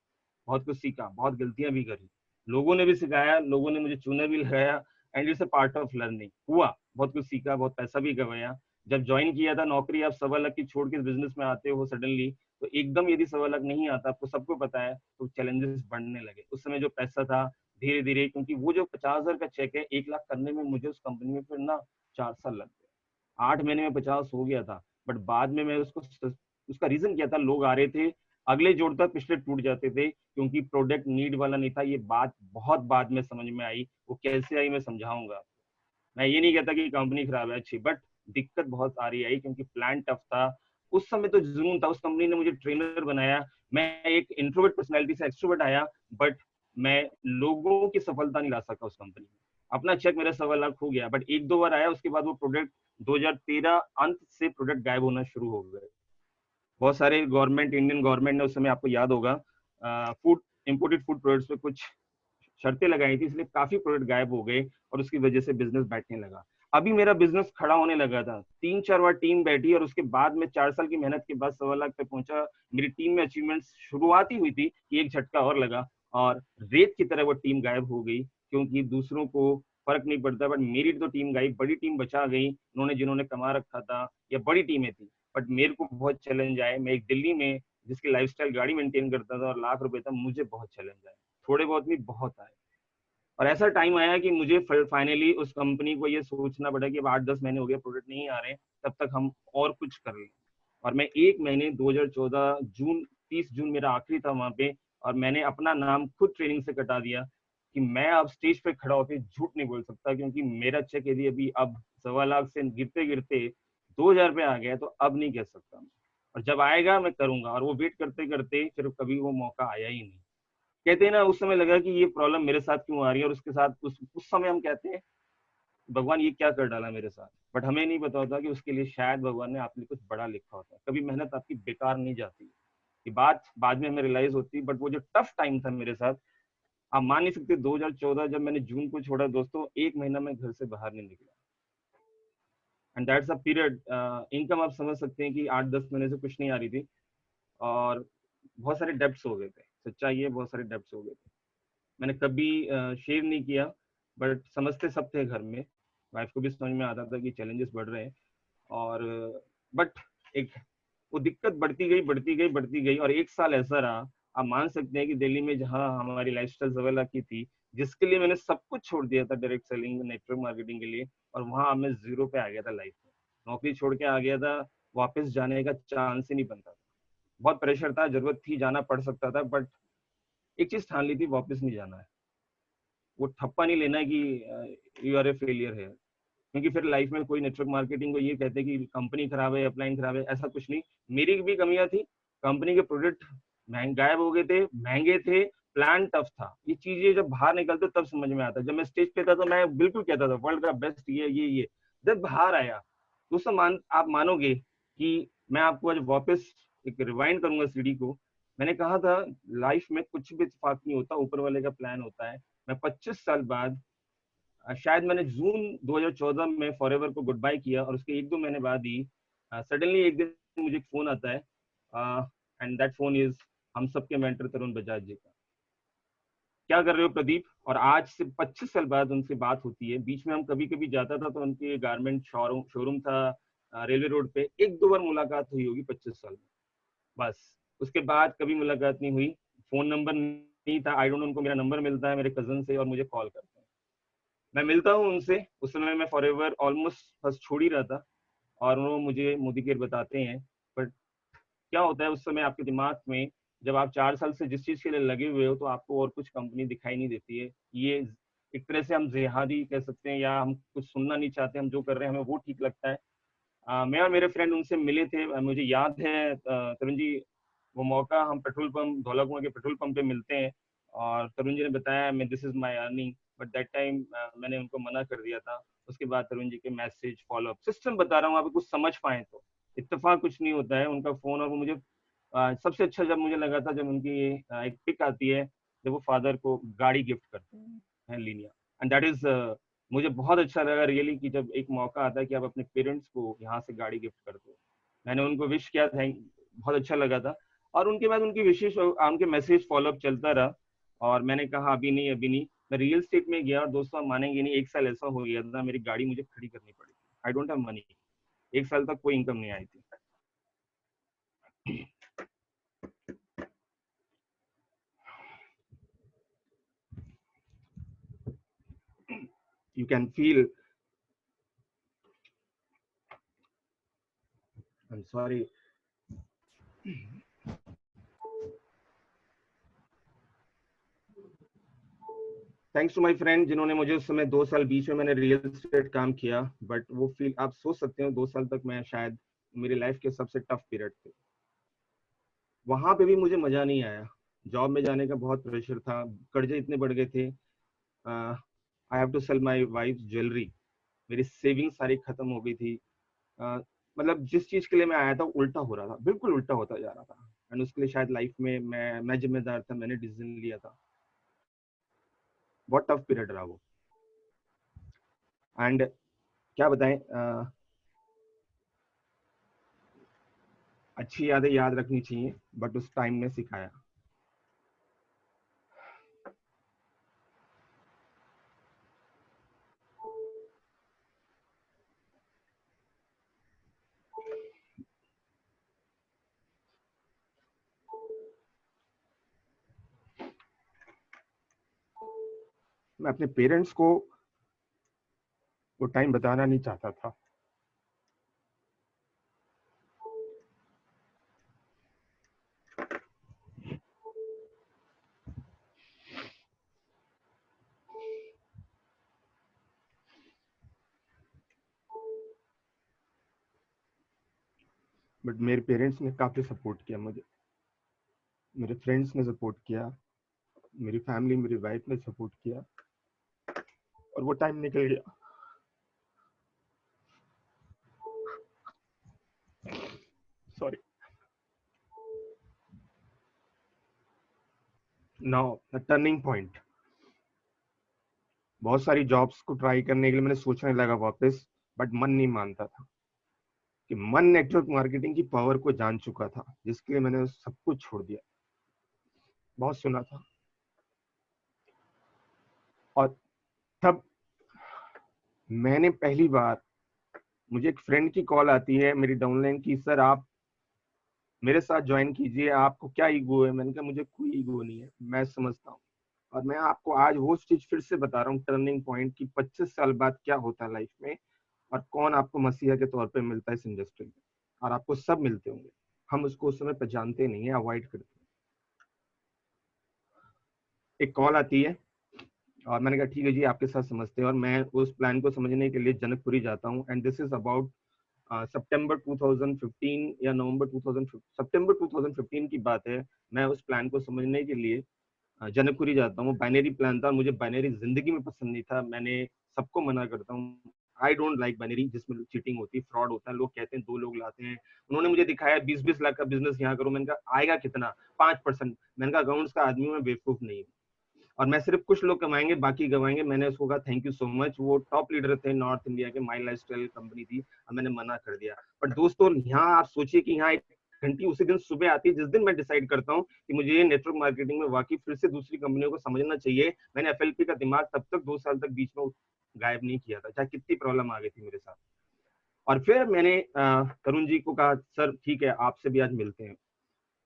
बहुत कुछ सीखा, बहुत गलतियां भी करी, लोगों ने भी सिखाया, लोगों ने मुझे चूना भी लगाया। And it's a part of learning हुआ, बहुत कुछ सीखा, बहुत पैसा भी गवाया। जब ज्वाइन किया था नौकरी, आप 1.25 लाख की छोड़ के बिजनेस में आते हो सडनली, तो एकदम यदि 1.25 लाख नहीं आता, आपको सबको पता है, तो चैलेंजेस बढ़ने लगे। उस समय जो पैसा था, धीरे धीरे, क्योंकि वो जो 50,000 का चेक है 1 लाख करने में मुझे उस कंपनी में फिर ना 4 साल लग गए। 8 महीने में 50 हो गया था, बट बाद में मैं उसको उसका रीजन क्या था, लोग आ रहे थे, अगले जोड़ता पिछले टूट जाते थे, क्योंकि प्रोडक्ट नीड वाला नहीं था। ये बात बहुत बाद में समझ में आई, वो कैसे आई मैं समझाऊंगा। मैं ये नहीं कहता कि कंपनी खराब है, अच्छी, बट दिक्कत बहुत आ रही आई क्योंकि प्लान टफ था। उस समय तो जुनून था, उस कंपनी ने मुझे ट्रेनर बनाया। मैं एक इंट्रोवर्ट पर्सनैलिटी से एक्सट्रोवर्ट आया, बट मैं लोगों की सफलता नहीं ला सका उस कंपनी में। अपना चेक मेरा 1.25 लाख हो गया, बट एक दो बार आया, उसके बाद वो प्रोडक्ट 2013 अंत से प्रोडक्ट गायब होना शुरू हो गए। बहुत सारे गवर्नमेंट, इंडियन गवर्नमेंट ने उस समय, आपको याद होगा, फूड, इंपोर्टेड फूड प्रोडक्ट्स पे कुछ शर्तें लगाई थी, इसलिए काफी प्रोडक्ट गायब हो गए और उसकी वजह से बिजनेस बैठने लगा। अभी मेरा बिजनेस खड़ा होने लगा था, 3-4 बार टीम बैठी और उसके बाद में 4 साल की मेहनत के बाद 1.25 लाख पे पहुंचा। मेरी टीम में अचीवमेंट्स शुरुआती हुई थी कि एक झटका और लगा और रेत की तरह वो टीम गायब हो गई, क्योंकि दूसरों को फर्क नहीं पड़ता, बट मेरी तो टीम गई, बड़ी टीम बचा गई, उन्होंने जिन्होंने कमा रखा था, या बड़ी टीमें थी। बट मेरे को बहुत चैलेंज आए। मैं एक दिल्ली में जिसकी लाइफस्टाइल गाड़ी मेंटेन करता था और लाख रुपए था, मुझे बहुत चैलेंज आए, थोड़े बहुत नहीं, बहुत आए। और ऐसा टाइम आया कि मुझे फाइनली उस कंपनी को ये सोचना पड़ा कि अब 8-10 महीने हो गए, प्रोडक्ट नहीं आ रहे, तब तक हम और कुछ कर लें। और मैं 1 महीने 2014 जून, 30 जून मेरा आखिरी था वहां पे, और मैंने अपना नाम खुद ट्रेनिंग से कटा दिया कि मैं अब स्टेज पे खड़ा होकर झूठ नहीं बोल सकता, क्योंकि मेरा चेक यदि अभी अब 1.25 लाख से गिरते गिरते 2,000 पे आ गया, तो अब नहीं कह सकता। और जब आएगा मैं करूंगा। और वो वेट करते करते फिर कभी वो मौका आया ही नहीं। कहते हैं ना, उस समय लगा कि ये प्रॉब्लम मेरे साथ क्यों आ रही है, और उसके साथ उस समय हम कहते हैं भगवान ये क्या कर डाला मेरे साथ। बट हमें नहीं पता होता कि उसके लिए शायद भगवान ने आपके लिए कुछ बड़ा लिखा होता है। कभी मेहनत आपकी बेकार नहीं जाती। ये बात बाद में हमें रियलाइज होती, बट वो जो टफ टाइम था मेरे साथ, आप मान नहीं सकते। 2014 जब मैंने जून को छोड़ा दोस्तों, 1 महीना मैं घर से बाहर नहीं निकला। And that's a period, income आप समझ सकते हैं कि 8-10 महीने से कुछ नहीं आ रही थी, और बहुत सारे डेब्ट्स हो गए थे। सच्चाई है, बहुत सारे डेब्ट्स हो गए थे। मैंने कभी शेयर नहीं किया, बट समझते सब थे घर में। वाइफ को भी समझ में आता था कि चैलेंजेस बढ़ रहे हैं। और बट एक वो दिक्कत बढ़ती गई, बढ़ती गई, बढ़ती गई, और 1 साल ऐसा रहा। आप मान सकते हैं कि दिल्ली में जहाँ हमारी लाइफस्टाइल 1.25 लाख की थी, जिसके लिए मैंने सब कुछ छोड़ दिया था डायरेक्ट सेलिंग, नेटवर्क मार्केटिंग के लिए, और वहां मैं जीरो पे आ गया था लाइफ में। नौकरी छोड़ के आ गया था, वापस जाने का चांस ही नहीं बनता था। बहुत प्रेशर था, जरूरत थी, जाना पड़ सकता था, बट एक चीज ठान ली थी, वापस नहीं जाना है। वो ठप्पा नहीं लेना है कि यू आर ए फेलियर है। क्योंकि फिर लाइफ में कोई नेटवर्क मार्केटिंग को ये कहते हैं कि कंपनी खराब है, अपलाइन खराब है, ऐसा कुछ नहीं। मेरी भी कमियां थी, कंपनी के प्रोडक्ट गायब हो गए थे, महंगे थे, प्लान टफ था। ये चीजें जब बाहर निकलते तब समझ में आता। जब मैं स्टेज पे था तो मैं बिल्कुल कहता था वर्ल्ड का बेस्ट ये। जब बाहर आया तो आप मानोगे कि मैं आपको आज वापस एक रिवाइंड करूंगा सीडी को। मैंने कहा था लाइफ में कुछ भी इत्तेफाक नहीं होता, ऊपर वाले का प्लान होता है। मैं 25 साल बाद, शायद मैंने जून 2014 में फॉरएवर को गुड बाय किया, और उसके 1-2 महीने बाद ही सडनली एक दिन मुझे एक फोन आता है, एंड दैट फोन इज हम सबके मेंटर तरुण बजाज जी का। क्या कर रहे हो प्रदीप? और आज से 25 साल बाद उनसे बात होती है। बीच में हम कभी कभी जाता था, तो उनके गारमेंट शोरूम था रेलवे रोड पे। 1-2 बार मुलाकात हुई होगी 25 साल में, बस। उसके बाद कभी मुलाकात नहीं हुई। फोन नंबर नहीं था, आई डोंट नो, उनको मेरा नंबर मिलता है मेरे कजन से और मुझे कॉल करते हैं। मैं मिलता हूँ उनसे। उस समय मैं फॉरएवर ऑलमोस्ट बस छोड़ ही रहा था, और वो मुझे मोदी केयर बताते हैं। बट क्या होता है उस समय आपके दिमाग में, जब आप 4 साल से जिस चीज के लिए लगे हुए हो, तो आपको और कुछ कंपनी दिखाई नहीं देती है। ये एक तरह से हम जिहादी कह सकते हैं, या हम कुछ सुनना नहीं चाहते, हम जो कर रहे हैं हमें वो ठीक लगता है। मैं और मेरे फ्रेंड उनसे मिले थे। मुझे याद है तरुण जी, वो मौका हम पेट्रोल पंप, धौला कुआं के पेट्रोल पंप पे मिलते हैं, और तरुण जी ने बताया मैं this is my earning, but that time मैंने उनको मना कर दिया था। उसके बाद तरुण जी के मैसेज, फॉलोअप, सिस्टम बता रहा हूँ, आप कुछ समझ पाए तो। इत्तेफाक कुछ नहीं होता है, उनका फोन। और वो मुझे सबसे अच्छा जब मुझे लगा था, जब उनकी एक पिक आती है, जब वो फादर को गाड़ी गिफ्ट करते हैं लीनिया, एंड दैट इज, मुझे बहुत अच्छा लगा रियली, कि जब एक मौका आता है कि आप अपने पेरेंट्स को यहाँ से गाड़ी गिफ्ट करते हो। मैंने उनको विश किया, थैंक, बहुत अच्छा लगा था। और उनके बाद उनकी विशेष, उनके मैसेज फॉलोअप चलता रहा। और मैंने कहा अभी नहीं, अभी नहीं। मैं रियल स्टेट में गया, और दोस्तों आप मानेंगे नहीं, 1 साल ऐसा हो गया था मेरी गाड़ी मुझे खड़ी करनी पड़ी। I don't have money. 1 साल तक कोई इनकम नहीं आई थी। You can feel, I'm sorry, thanks to my friend जिन्होंने मुझे उस समय 2 साल, बीच में मैंने रियल एस्टेट काम किया, बट वो फील आप सोच सकते हो 2 साल तक मैं शायद मेरी लाइफ के सबसे टफ पीरियड थे। वहां पे भी मुझे मजा नहीं आया। जॉब में जाने का बहुत प्रेशर था, कर्जे इतने बढ़ गए थे। I have to sell my wife jewellery. मेरी सेविंग सारी खत्म हो गई थी। अ, मतलब जिस चीज के लिए मैं आया था उल्टा हो रहा था, बिल्कुल उल्टा होता जा रहा था। एंड उसके लिए शायद लाइफ में मैं जिम्मेदार था, मैंने डिसीजन लिया था। बहुत टफ पीरियड रहा वो। एंड क्या बताएं, अच्छी यादें याद रखनी चाहिए, बट उस टाइम ने सिखाया। मैं अपने पेरेंट्स को वो टाइम बताना नहीं चाहता था। बट मेरे पेरेंट्स ने काफी सपोर्ट किया मुझे, मेरे फ्रेंड्स ने सपोर्ट किया, मेरी फैमिली, मेरी वाइफ ने सपोर्ट किया, और वो टाइम निकल गया। Sorry. Now the turning point. बहुत सारी जॉब्स को ट्राई करने के लिए मैंने सोचने लगा वापस, बट मन नहीं मानता था। कि मन नेटवर्क मार्केटिंग की पावर को जान चुका था, जिसके लिए मैंने सब कुछ छोड़ दिया। बहुत सुना था। और तब मैंने पहली बार, मुझे एक फ्रेंड की कॉल आती है मेरी डाउनलाइन की, सर आप मेरे साथ ज्वाइन कीजिए, आपको क्या ईगो है। मैंने कहा मुझे कोई ईगो नहीं है, मैं समझता हूँ। और मैं आपको आज वो चीज फिर से बता रहा हूँ, टर्निंग पॉइंट की 25 साल बाद क्या होता है लाइफ में, और कौन आपको मसीहा के तौर पे मिलता है इस इंडस्ट्री में। और आपको सब मिलते होंगे, हम उसको उस समय पहचानते नहीं है, अवॉइड करते हैं। एक कॉल आती है और मैंने कहा ठीक है जी, आपके साथ समझते हैं। और मैं उस प्लान को समझने के लिए जनकपुरी जाता हूँ। एंड दिस इज अबाउट सितंबर 2015 या नवंबर 2015, सितंबर 2015 की बात है। मैं उस प्लान को समझने के लिए जनकपुरी जाता हूँ। बाइनरी प्लान था, मुझे बाइनरी जिंदगी में पसंद नहीं था। मैंने सबको मना करता हूँ, आई डोंट लाइक बाइनरी, जिसमें चीटिंग होती है, फ्रॉड होता है। लोग कहते हैं 2 लोग लाते हैं। उन्होंने मुझे दिखाया 20-20 लाख का बिजनेस यहाँ करो। मैंने कहा आएगा कितना, 5%। मैंने कहा अकाउंट्स का आदमी मैं बेवकूफ नहीं हूँ, और मैं सिर्फ कुछ लोग कमाएंगे बाकी गवाएंगे। मैंने उसको कहा थैंक यू सो मच। वो टॉप लीडर थे नॉर्थ इंडिया के, माई लाइफ स्टाइल कंपनी थी, और मैंने मना कर दिया। बट दोस्तों यहाँ आप सोचिए कि यहाँ एक घंटी उसी दिन सुबह आती है जिस दिन मैं डिसाइड करता हूँ कि मुझे ये नेटवर्क मार्केटिंग में वाकई फिर से दूसरी कंपनियों को समझना चाहिए। मैंने एफएलपी का दिमाग तब तक 2 साल तक बीच में गायब नहीं किया था, चाहे कितनी प्रॉब्लम आ गई थी मेरे साथ। और फिर मैंने तरुण जी को कहा सर ठीक है, आपसे भी आज मिलते हैं।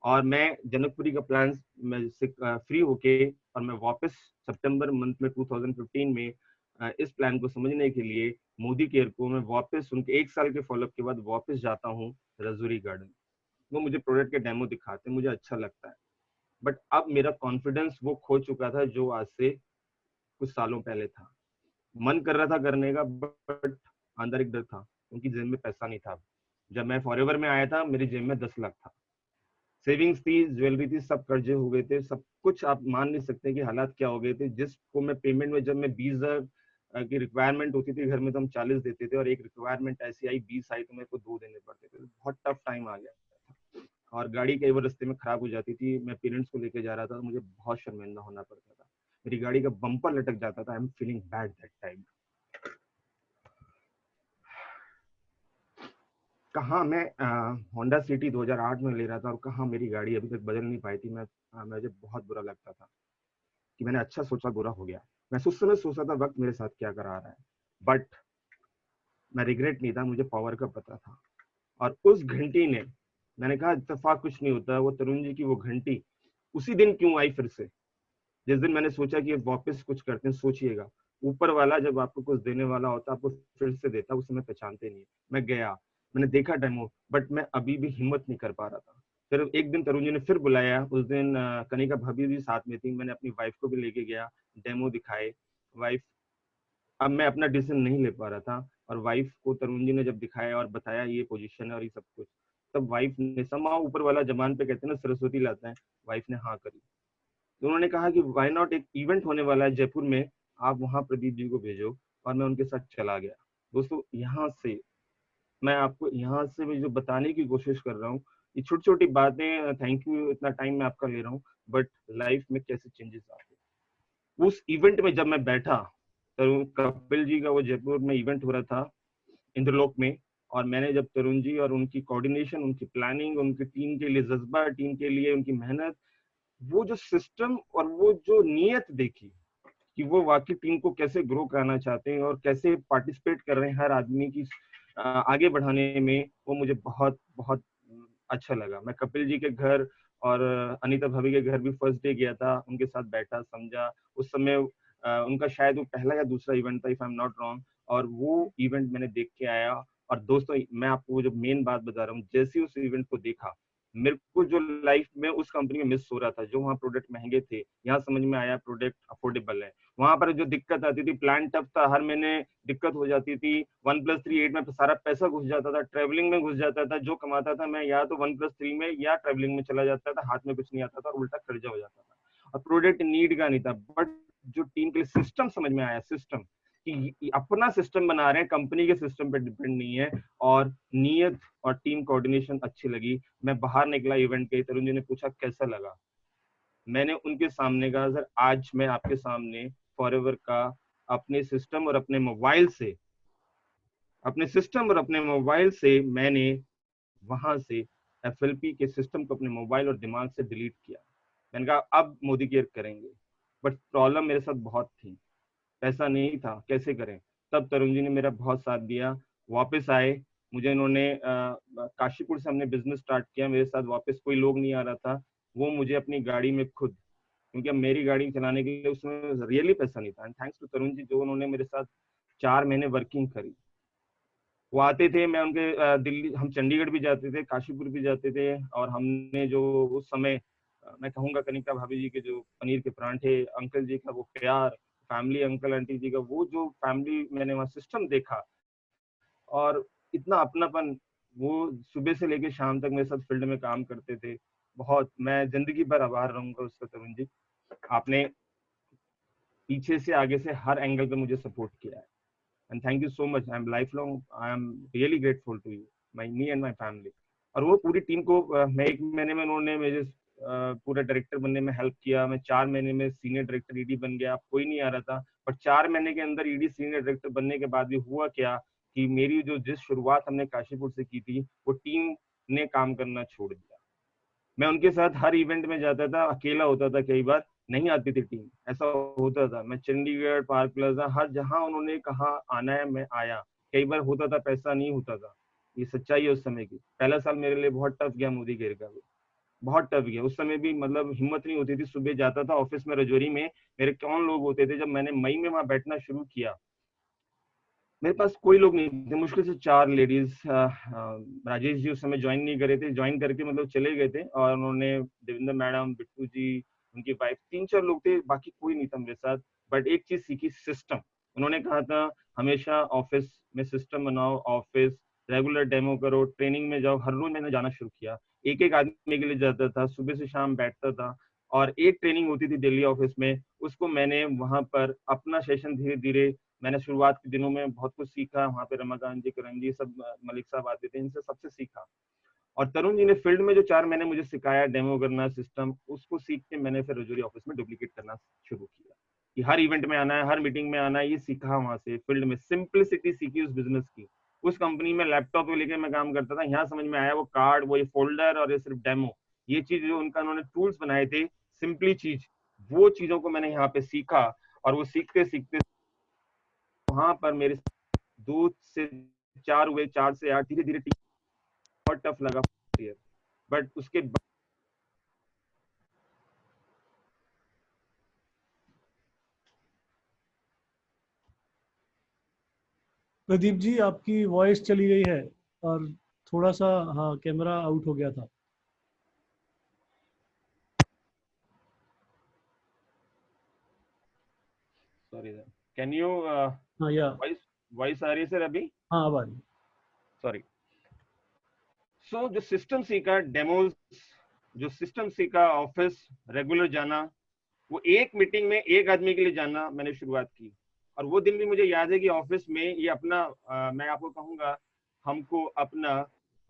और मैं जनकपुरी का प्लान में से फ्री होके, और मैं वापस सितंबर मंथ में 2015 में इस प्लान को समझने के लिए मोदी केयर को मैं वापस उनके 1 साल के फॉलोअप के बाद वापस जाता हूँ रजूरी गार्डन। वो मुझे प्रोडक्ट के डेमो दिखाते हैं, मुझे अच्छा लगता है। बट अब मेरा कॉन्फिडेंस वो खो चुका था जो आज से कुछ सालों पहले था। मन कर रहा था करने का, बट अंदर एक डर था क्योंकि जेब में पैसा नहीं था। जब मैं फॉरएवर में आया था मेरी जेब में 10 लाख था, सेविंग्स थी, ज्वेलरी थी, सब कर्जे हो गए थे, सब कुछ। आप मान नहीं सकते कि हालात क्या हो गए थे। जिसको मैं पेमेंट में, जब मैं 20,000 की रिक्वायरमेंट होती थी घर में तो हम 40 देते थे, और एक रिक्वायरमेंट ऐसी आई 20 आई तो मेरे को 2 देने पड़ते थे। बहुत टफ टाइम आ गया। और गाड़ी कई बार रास्ते में खराब हो जाती थी, मैं पेरेंट्स को लेकर जा रहा था तो मुझे बहुत शर्मिंदा होना पड़ता था। मेरी गाड़ी का बम्पर लटक जाता था। I am feeling bad that time. कहाँ मैं होंडा सिटी 2008 में ले रहा था, और कहाँ मेरी गाड़ी अभी तक बदल नहीं पाई थी। मुझे बहुत बुरा लगता था कि मैंने अच्छा सोचा बुरा हो गया। मैं उस समय सोचा था वक्त मेरे साथ क्या करा रहा है, बट मैं रिग्रेट नहीं था, मुझे पावर का पता था। और उस घंटी ने, मैंने कहा इत्तेफाक कुछ नहीं होता, वो तरुण जी की वो घंटी उसी दिन क्यों आई फिर से, जिस दिन मैंने सोचा कि वापस कुछ करते हैं। सोचिएगा, ऊपर वाला जब आपको कुछ देने वाला होता है आपको फिर से देता, उसे मैं पहचानते नहीं। मैं गया, मैंने देखा डेमो, बट मैं अभी भी हिम्मत नहीं कर पा रहा था। फिर एक दिन तरुण जी ने फिर बुलाया, उस दिन कनिका भाभी भी साथ में थी, मैंने अपनी वाइफ को भी लेके गया, डेमो दिखाए। वाइफ, अब मैं अपना डिसीजन नहीं ले पा रहा था, और वाइफ को तरुण जी ने जब दिखाया और बताया ये पोजीशन है और ये सब कुछ, तब वाइफ ने समा, ऊपर वाला जबान पे कहते हैं ना सरस्वती लाता है, वाइफ ने हाँ करी। तो उन्होंने कहा कि व्हाई नॉट, एक इवेंट होने वाला है जयपुर में, आप वहां प्रदीप जी को भेजो, और मैं उनके साथ चला गया। दोस्तों यहाँ से मैं आपको, यहाँ से मैं जो बताने की कोशिश कर रहा हूँ, ये छोटी छोटी बातें, थैंक यू इतना टाइम मैं आपका ले रहा हूँ, बट लाइफ में कैसे चेंजेस आते हैं। उस इवेंट में जब मैं बैठा, तो कपिल जी का वो जयपुर में इवेंट हो रहा था इंद्रलोक में, और मैंने जब तरुण जी और उनकी कोऑर्डिनेशन, उनकी प्लानिंग, उनकी टीम के लिए जज्बा, टीम के लिए उनकी मेहनत, वो जो सिस्टम और वो जो नीयत देखी कि वो वाकई टीम को कैसे ग्रो कराना चाहते हैं और कैसे पार्टिसिपेट कर रहे हैं हर आदमी की आगे बढ़ाने में, वो मुझे बहुत बहुत अच्छा लगा। मैं कपिल जी के घर और अनीता भाभी के घर भी फर्स्ट डे गया था, उनके साथ बैठा, समझा। उस समय उनका शायद वो पहला या दूसरा इवेंट था, if I am not wrong, और वो इवेंट मैंने देख के आया। और दोस्तों मैं आपको वो जो मेन बात बता रहा हूँ, जैसे उस इवेंट को देखा, मेरे को जो लाइफ में उस कंपनी में मिस हो रहा था, जो वहाँ प्रोडक्ट महंगे थे, यहाँ समझ में आया प्रोडक्ट अफोर्डेबल है। वहां पर जो दिक्कत आती थी, प्लान टफ था, हर महीने दिक्कत हो जाती थी, 1+3 8 में सारा पैसा घुस जाता था, ट्रेवलिंग में घुस जाता था, जो कमाता था मैं या तो 1+3 में या ट्रेवलिंग में चला जाता था, हाथ में कुछ नहीं आता था और उल्टा कर्जा हो जाता था, और प्रोडक्ट नीड का नहीं था। बट जो टीम के लिए सिस्टम समझ में आया, सिस्टम कि अपना सिस्टम बना रहे हैं, कंपनी के सिस्टम पे डिपेंड नहीं है, और नीयत और टीम कोऑर्डिनेशन अच्छी लगी। मैं बाहर निकला इवेंट के, तरुण जी ने पूछा कैसा लगा, मैंने उनके सामने कहा सर आज मैं आपके सामने फॉरएवर का अपने सिस्टम और अपने मोबाइल से, मैंने वहां से एफएलपी के सिस्टम को अपने मोबाइल और दिमाग से डिलीट किया। मैंने कहा अब मोदी केयर करेंगे, बट प्रॉब्लम मेरे साथ बहुत थी, पैसा नहीं था, कैसे करें। तब तरुण जी ने मेरा बहुत साथ दिया, वापस आए, मुझे इन्होंने काशीपुर से हमने बिजनेस स्टार्ट किया, मेरे साथ वापस कोई लोग नहीं आ रहा था, वो मुझे अपनी गाड़ी में खुद, क्योंकि अब मेरी गाड़ी चलाने के लिए उसमें रियली पैसा नहीं था, and thanks to Tarun ji, जो उन्होंने मेरे साथ 4 महीने वर्किंग करी। वो आते थे, मैं उनके दिल्ली, हम चंडीगढ़ भी जाते थे, काशीपुर भी जाते थे, और हमने जो उस समय मैं कहूंगा कनिका भाभी जी के जो पनीर के परांठे, अंकल जी का वो प्यार, फैमिली, अंकल आंटी जी का वो जो फैमिली, मैंने वहाँ सिस्टम देखा, और इतना अपनापन, वो सुबह से लेके शाम तक मेरे साथ फील्ड में काम करते थे। बहुत, मैं जिंदगी भर आभार रहूंगा उसका तरुण जी, आपने पीछे से आगे से हर एंगल पे मुझे सपोर्ट किया है, and thank you so much, I am life long, I am really grateful to you, my me and my family. और वो पूरी टीम को मैं 1 महीने में उन्होंने मुझे पूरा डायरेक्टर बनने में हेल्प किया, मैं 4 महीने में सीनियर डायरेक्टर ईडी बन गया, कोई नहीं आ रहा था, पर 4 महीने के अंदर ईडी सीनियर डायरेक्टर बनने के बाद भी हुआ क्या कि मेरी जो जिस शुरुआत हमने काशीपुर से की थी, वो टीम ने काम करना छोड़ दिया। मैं उनके साथ हर इवेंट में जाता था, अकेला होता था, कई बार नहीं आती थी टीम, ऐसा होता था। मैं चंडीगढ़, पार्क प्लाजा, हर जहां उन्होंने कहा आना है मैं आया। कई बार होता था पैसा नहीं होता था, ये सच्चाई है उस समय की। पहला साल मेरे लिए बहुत टफ गया, मोदी केयर का भी बहुत टफ गया। उस समय भी मतलब हिम्मत नहीं होती थी, सुबह जाता था ऑफिस में रजौरी में, मेरे कौन लोग होते थे, जब मैंने मई में वहां बैठना शुरू किया मेरे पास कोई लोग नहीं थे, मुश्किल से 4 लेडीज, राजेश जी उस समय ज्वाइन नहीं करे थे, ज्वाइन करके मतलब चले गए थे, और उन्होंने देवेंद्र मैडम, बिट्टू जी, उनकी वाइफ, 3 4 लोग थे, बाकी कोई नहीं था मेरे साथ। बट एक चीज सीखी, सिस्टम। उन्होंने कहा था हमेशा ऑफिस में सिस्टम बनाओ, ऑफिस रेगुलर डेमो करो, ट्रेनिंग में जाओ। हर रोज मैंने जाना शुरू किया, एक एक आदमी के लिए जाता था, सुबह से शाम बैठता था, और एक ट्रेनिंग होती थी दिल्ली ऑफिस में, उसको मैंने वहां पर अपना सेशन धीरे धीरे, मैंने शुरुआत के दिनों में बहुत कुछ सीखा वहाँ पे, रमाकांत जी, करण जी, सब मलिक साहब आते थे, इनसे सबसे सीखा। और तरुण जी ने फील्ड में जो 4 महीने मुझे सिखाया, डेमो करना सिस्टम, उसको सीख के मैंने फिर रजौरी ऑफिस में डुप्लीकेट करना शुरू किया, कि हर इवेंट में आना है, हर मीटिंग में आना है, ये सीखा वहां से फील्ड में, सिंप्लिसिटी सीखी उस बिजनेस की। उस कंपनी में लैपटॉप लेके मैं काम करता था, यहाँ समझ में आया वो कार्ड, वो ये फोल्डर, और ये सिर्फ डेमो, ये चीज जो उनका उन्होंने टूल्स बनाए थे, सिंपली चीज, वो चीजों को मैंने यहाँ पे सीखा। और वो सीखते सीखते वहां पर मेरे 2 से 4 हुए, 4 से 8, धीरे धीरे बहुत टफ लगा, बट उसके बाद प्रदीप जी आपकी वॉइस चली गई है, और थोड़ा सा, हाँ, कैमरा आउट हो गया था। कैन यू हाँ या वॉइस वॉइस आ रही है सर अभी? हाँ अब आ रही है। सॉरी। सो जो सिस्टम सी का डेमोज, जो सिस्टम सी का ऑफिस रेगुलर जाना, वो एक मीटिंग में एक आदमी के लिए जाना मैंने शुरुआत की। और वो दिन भी मुझे याद है कि ऑफिस में ये अपना मैं आपको कहूंगा, हमको अपना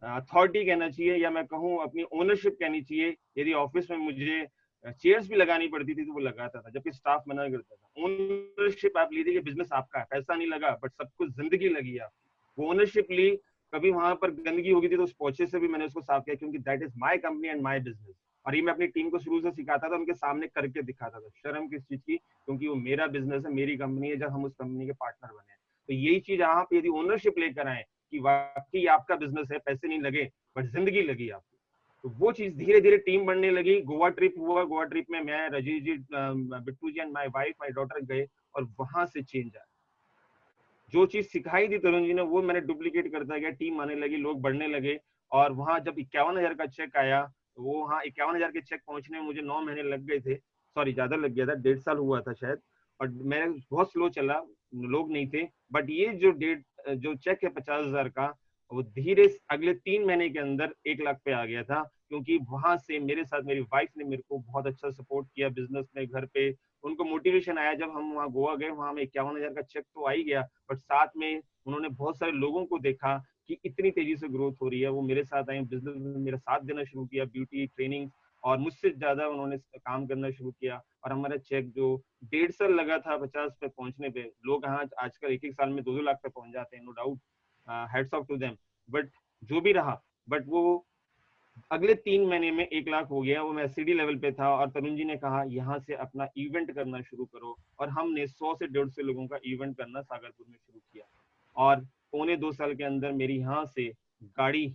अथॉरिटी कहना चाहिए, या मैं कहूँ अपनी ओनरशिप कहनी चाहिए। यदि ऑफिस में मुझे चेयर्स भी लगानी पड़ती थी तो वो लगाता था, जबकि स्टाफ मना करता था। ओनरशिप आप लीजिए कि बिजनेस आपका है, पैसा नहीं लगा बट सब कुछ जिंदगी लगी आपकी। वो ओनरशिप ली। कभी वहां पर गंदगी होगी थी तो उस पोछे से भी मैंने उसको साफ किया, क्योंकि that is my company and my business. और ये मैं अपनी टीम को शुरू से सिखाता था, उनके सामने करके दिखाता था। शर्म किस चीज की, क्योंकि वो मेरा बिजनेस है, मेरी कंपनी है, जब हम उस कंपनी के पार्टनर बने। तो यही चीज आप यदि ओनरशिप लेकर आए कि वाकई आपका बिजनेस है, पैसे नहीं लगे बट जिंदगी लगी आपको, तो वो चीज धीरे धीरे टीम बनने लगी। गोवा ट्रिप हुआ, गोवा ट्रिप में मैं, Rajeev ji, Bittu ji and my wife, my daughter गए, और वहां से चेंज आया। जो चीज सिखाई थी तरुण जी ने वो मैंने डुप्लीकेट करता गया, टीम आने लगी, लोग बढ़ने लगे। और वहां जब 51,000 का चेक आया, वो वहाँ 51,000 के चेक पहुंचने में मुझे 9 महीने लग गए थे। सॉरी, ज्यादा लग गया था, 1.5 साल हुआ था शायद। और मैं बहुत स्लो चला, लोग नहीं थे। बट ये जो चेक है 50,000 का, वो धीरे अगले 3 महीने के अंदर 1 लाख पे आ गया था। क्योंकि वहां से मेरे साथ मेरी वाइफ ने मेरे को बहुत अच्छा सपोर्ट किया बिजनेस में, घर पे। उनको मोटिवेशन आया जब हम वहाँ गोवा गए, वहां में 51,000 का चेक तो आ ही गया, बट साथ में उन्होंने बहुत सारे लोगों को देखा कि इतनी तेजी से ग्रोथ हो रही है। वो मेरे साथ आए, बिजनेस में मेरा साथ देना शुरू किया, ब्यूटी ट्रेनिंग, और मुझसे ज्यादा उन्होंने काम करना शुरू किया। और हमारा चेक जो 1.5 साल लगा था 50 पे पहुंचने पे, लोग यहाँ आजकल 1-1 साल में 2-2 लाख पे पहुंच जाते हैं, no doubt, heads off to them. But जो भी रहा, बट वो अगले 3 महीने में 1 लाख हो गया। वो मैं सीडी लेवल पे था, और तरुण जी ने कहा यहाँ से अपना इवेंट करना शुरू करो। और हमने 100 से 150 लोगों का इवेंट करना सागरपुर में शुरू किया। और 1.25 साल के अंदर मेरी यहाँ से गाड़ी,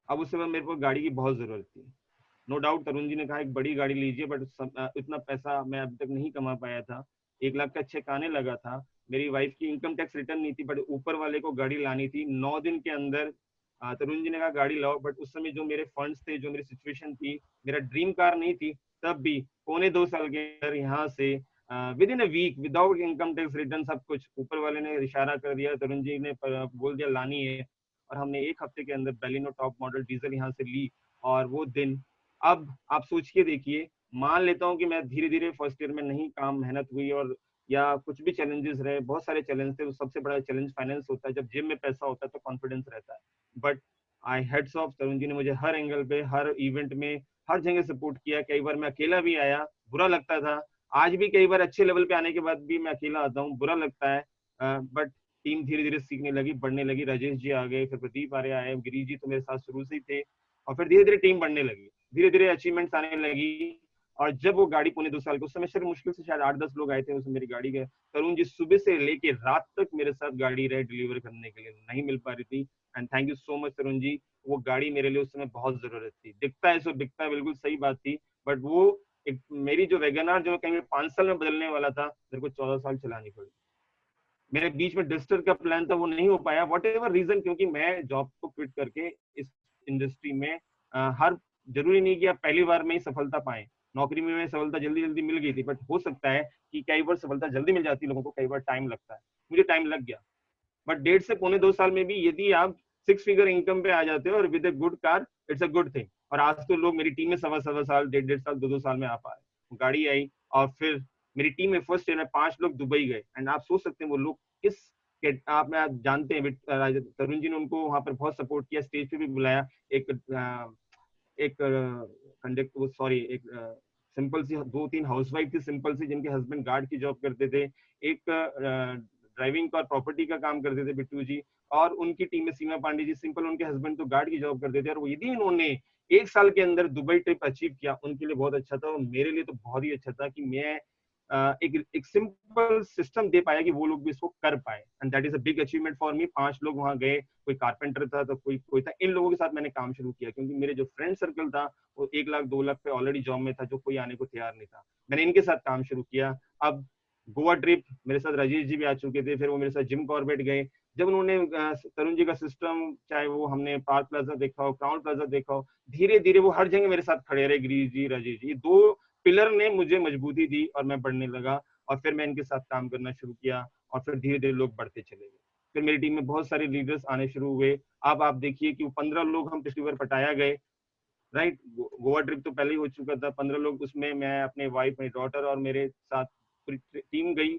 अब उस समय मेरे को गाड़ी की बहुत जरूरत थी। नो डाउट तरुण जी ने कहा एक बड़ी गाड़ी लीजिए, बट इतना पैसा मैं अभी तक नहीं कमा पाया था। 1 लाख का चेक आने लगा था। मेरी वाइफ की इनकम टैक्स रिटर्न नहीं थी, बट ऊपर वाले को गाड़ी लानी थी 9 दिन के अंदर। तरुण जी ने कहा गाड़ी लाओ, बट उस समय जो मेरे फंड्स थे, जो मेरी सिचुएशन थी, मेरा ड्रीम कार नहीं थी, तब भी 1.25 साल के अंदर यहाँ से within a week, without income tax return, सब कुछ ऊपर वाले ने इशारा कर दिया, तरुण जी ने बोल दिया लानी है। और हमने 1 हफ्ते के अंदर बेलिनो टॉप मॉडल डीजल यहाँ से ली। और वो दिन, अब आप सोच के देखिए, मान लेता हूँ कि मैं धीरे धीरे फर्स्ट ईयर में नहीं काम मेहनत हुई, और या कुछ भी चैलेंजेस रहे, बहुत सारे चैलेंज थे। सबसे बड़ा चैलेंज फाइनेंस होता है। जब जिम में पैसा होता है तो कॉन्फिडेंस रहता है। But I heads of, Tarun ji ने मुझे हर एंगल पे, हर इवेंट में, हर जगह सपोर्ट किया। कई बार मैं अकेला भी आया, बुरा लगता था। आज भी कई बार अच्छे लेवल पे आने के बाद भी मैं अकेला आता हूँ, बुरा लगता है। बट टीम धीरे धीरे सीखने लगी, बढ़ने लगी। राजेश जी आ गए, फिर प्रदीप आर्य आए, गिरीश जी तो मेरे साथ शुरू से ही थे। और फिर धीरे धीरे टीम बढ़ने लगी, धीरे धीरे अचीवमेंट्स आने लगी। और जब वो गाड़ी 1.25 साल के, उस समय सिर्फ मुश्किल से शायद 8-10 लोग आए थे उसमें मेरी गाड़ी के। तरुण जी सुबह से लेके रात तक मेरे साथ गाड़ी रहे डिलीवर करने के लिए, नहीं मिल पा रही थी। And thank you so much Tarun ji. वो गाड़ी मेरे लिए उस समय बहुत जरूरत थी। दिखता है सो बिकता है, बिल्कुल सही बात थी। बट वो एक मेरी जो वैगनआर जो कहीं 5 साल में बदलने वाला था, मेरे को 14 साल चलानी पड़ी। मेरे बीच में डस्टर का प्लान था, वो नहीं हो पाया, वट एवर रीजन, क्योंकि मैं जॉब को क्विट करके इस इंडस्ट्री में हर, जरूरी नहीं कि आप पहली बार में ही सफलता पाए। नौकरी में सफलता जल्दी जल्दी मिल गई थी, बट हो सकता है कि कई बार सफलता जल्दी मिल जाती है लोगों को, कई बार टाइम लगता है। मुझे टाइम लग गया। बट 1.5 से 2 साल में भी यदि आप 6 फिगर इनकम पे आ जाते हो और with a good car, it's a good thing. और आज तो लोग मेरी टीम में 1.25 साल, 1.5 साल, 2-2 साल में आ पा रहे। गाड़ी आई, और फिर मेरी टीम में फर्स्ट ईयर में 5 लोग दुबई गए। एंड आप सोच सकते हैं वो लोग किस, आप जानते हैं तरुण जी ने उनको वहां पर बहुत सपोर्ट किया, स्टेज पे भी बुलाया। एक एक कंडक्ट, वो सॉरी, एक सिंपल सी 2-3 हाउसवाइफ थी, सिंपल सी, जिनके हस्बैंड गार्ड की जॉब करते थे। एक ड्राइविंग का और प्रॉपर्टी का काम करते थे, बिट्टू जी। और उनकी टीम में सीमा पांडे जी, सिंपल, उनके हस्बैंड तो गार्ड की जॉब करते थे। और वो यदि इन्होंने 1 साल के अंदर दुबई ट्रिप अचीव किया, उनके लिए बहुत अच्छा था, और मेरे लिए तो बहुत ही अच्छा था कि मैं एक सिंपल सिस्टम दे पाया कि वो लोग भी इसको कर पाए। And that is a big achievement for me. 5 लोग वहां गए, कोई कारपेंटर था तो कोई कोई था। इन लोगों के साथ मैंने काम शुरू किया, क्योंकि मेरे जो फ्रेंड सर्कल था वो 1 लाख 2 लाख पे ऑलरेडी जॉब में था, जो कोई आने को तैयार नहीं था। मैंने इनके साथ काम शुरू किया। अब गोवा ट्रिप मेरे साथ राजेश जी भी आ चुके थे, फिर वो मेरे साथ जिम कॉर्बेट गए। जब उन्होंने तरुण जी का सिस्टम, चाहे वो हमने पार्क प्लाजा देखा हो, क्राउन प्लाजा देखा हो, धीरे धीरे वो हर जगह मेरे साथ खड़े रहे, गिरीश जी, राजेश जी। 2 पिलर ने मुझे मजबूती दी और मैं बढ़ने लगा। और फिर मैं इनके साथ काम करना शुरू किया और फिर धीरे धीरे लोग बढ़ते चले गए। फिर मेरी टीम में बहुत सारे लीडर्स आने शुरू हुए। अब आप देखिए कि वो 15 लोग हम पिछली बार पटाया गए, राइट। गोवा ट्रिप तो पहले ही हो चुका था, 15 लोग, उसमें मैं, अपने वाइफ, मेरी डॉटर और मेरे साथ पूरी टीम गई।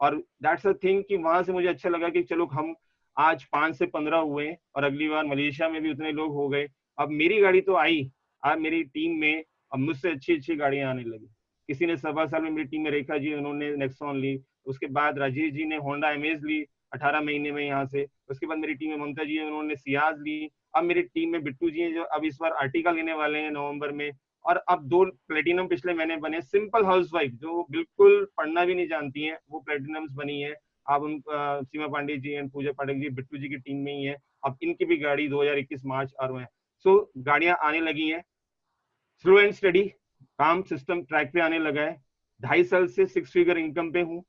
और दैट्स अ थिंग कि वहां से मुझे अच्छा लगा कि चलो हम आज 5 से 15 हुए और अगली बार मलेशिया में भी उतने लोग हो गए। अब मेरी गाड़ी तो आई, अब मेरी टीम में अब मुझसे अच्छी अच्छी गाड़ियां आने लगी। किसी ने 1.25 साल में मेरी टीम में रेखा जी, उन्होंने नेक्सॉन ली। उसके बाद राजेश जी ने होंडा एमेज ली 18 महीने में यहाँ से। उसके बाद मेरी टीम में ममता जी है, उन्होंने सियाज ली। अब मेरी टीम में बिट्टू जी हैं जो अब इस बार आर्टिका लेने वाले हैं नवंबर में। और अब 2 प्लेटिनम पिछले महीने बने। सिंपल हाउसवाइफ जो बिल्कुल पढ़ना भी नहीं जानती हैं, वो प्लेटिनम्स बनी है। अब उन सीमा पांडे जी एंड पूजा पाठक जी बिट्टू जी की टीम में ही है। अब इनकी भी गाड़ी 2021 मार्च आ रहे हैं। सो गाड़ियां आने लगी हैं, स्लो एंड स्टडी काम सिस्टम ट्रैक पे आने लगा है। 2.5 साल से 6 फिगर इनकम पे हूँ।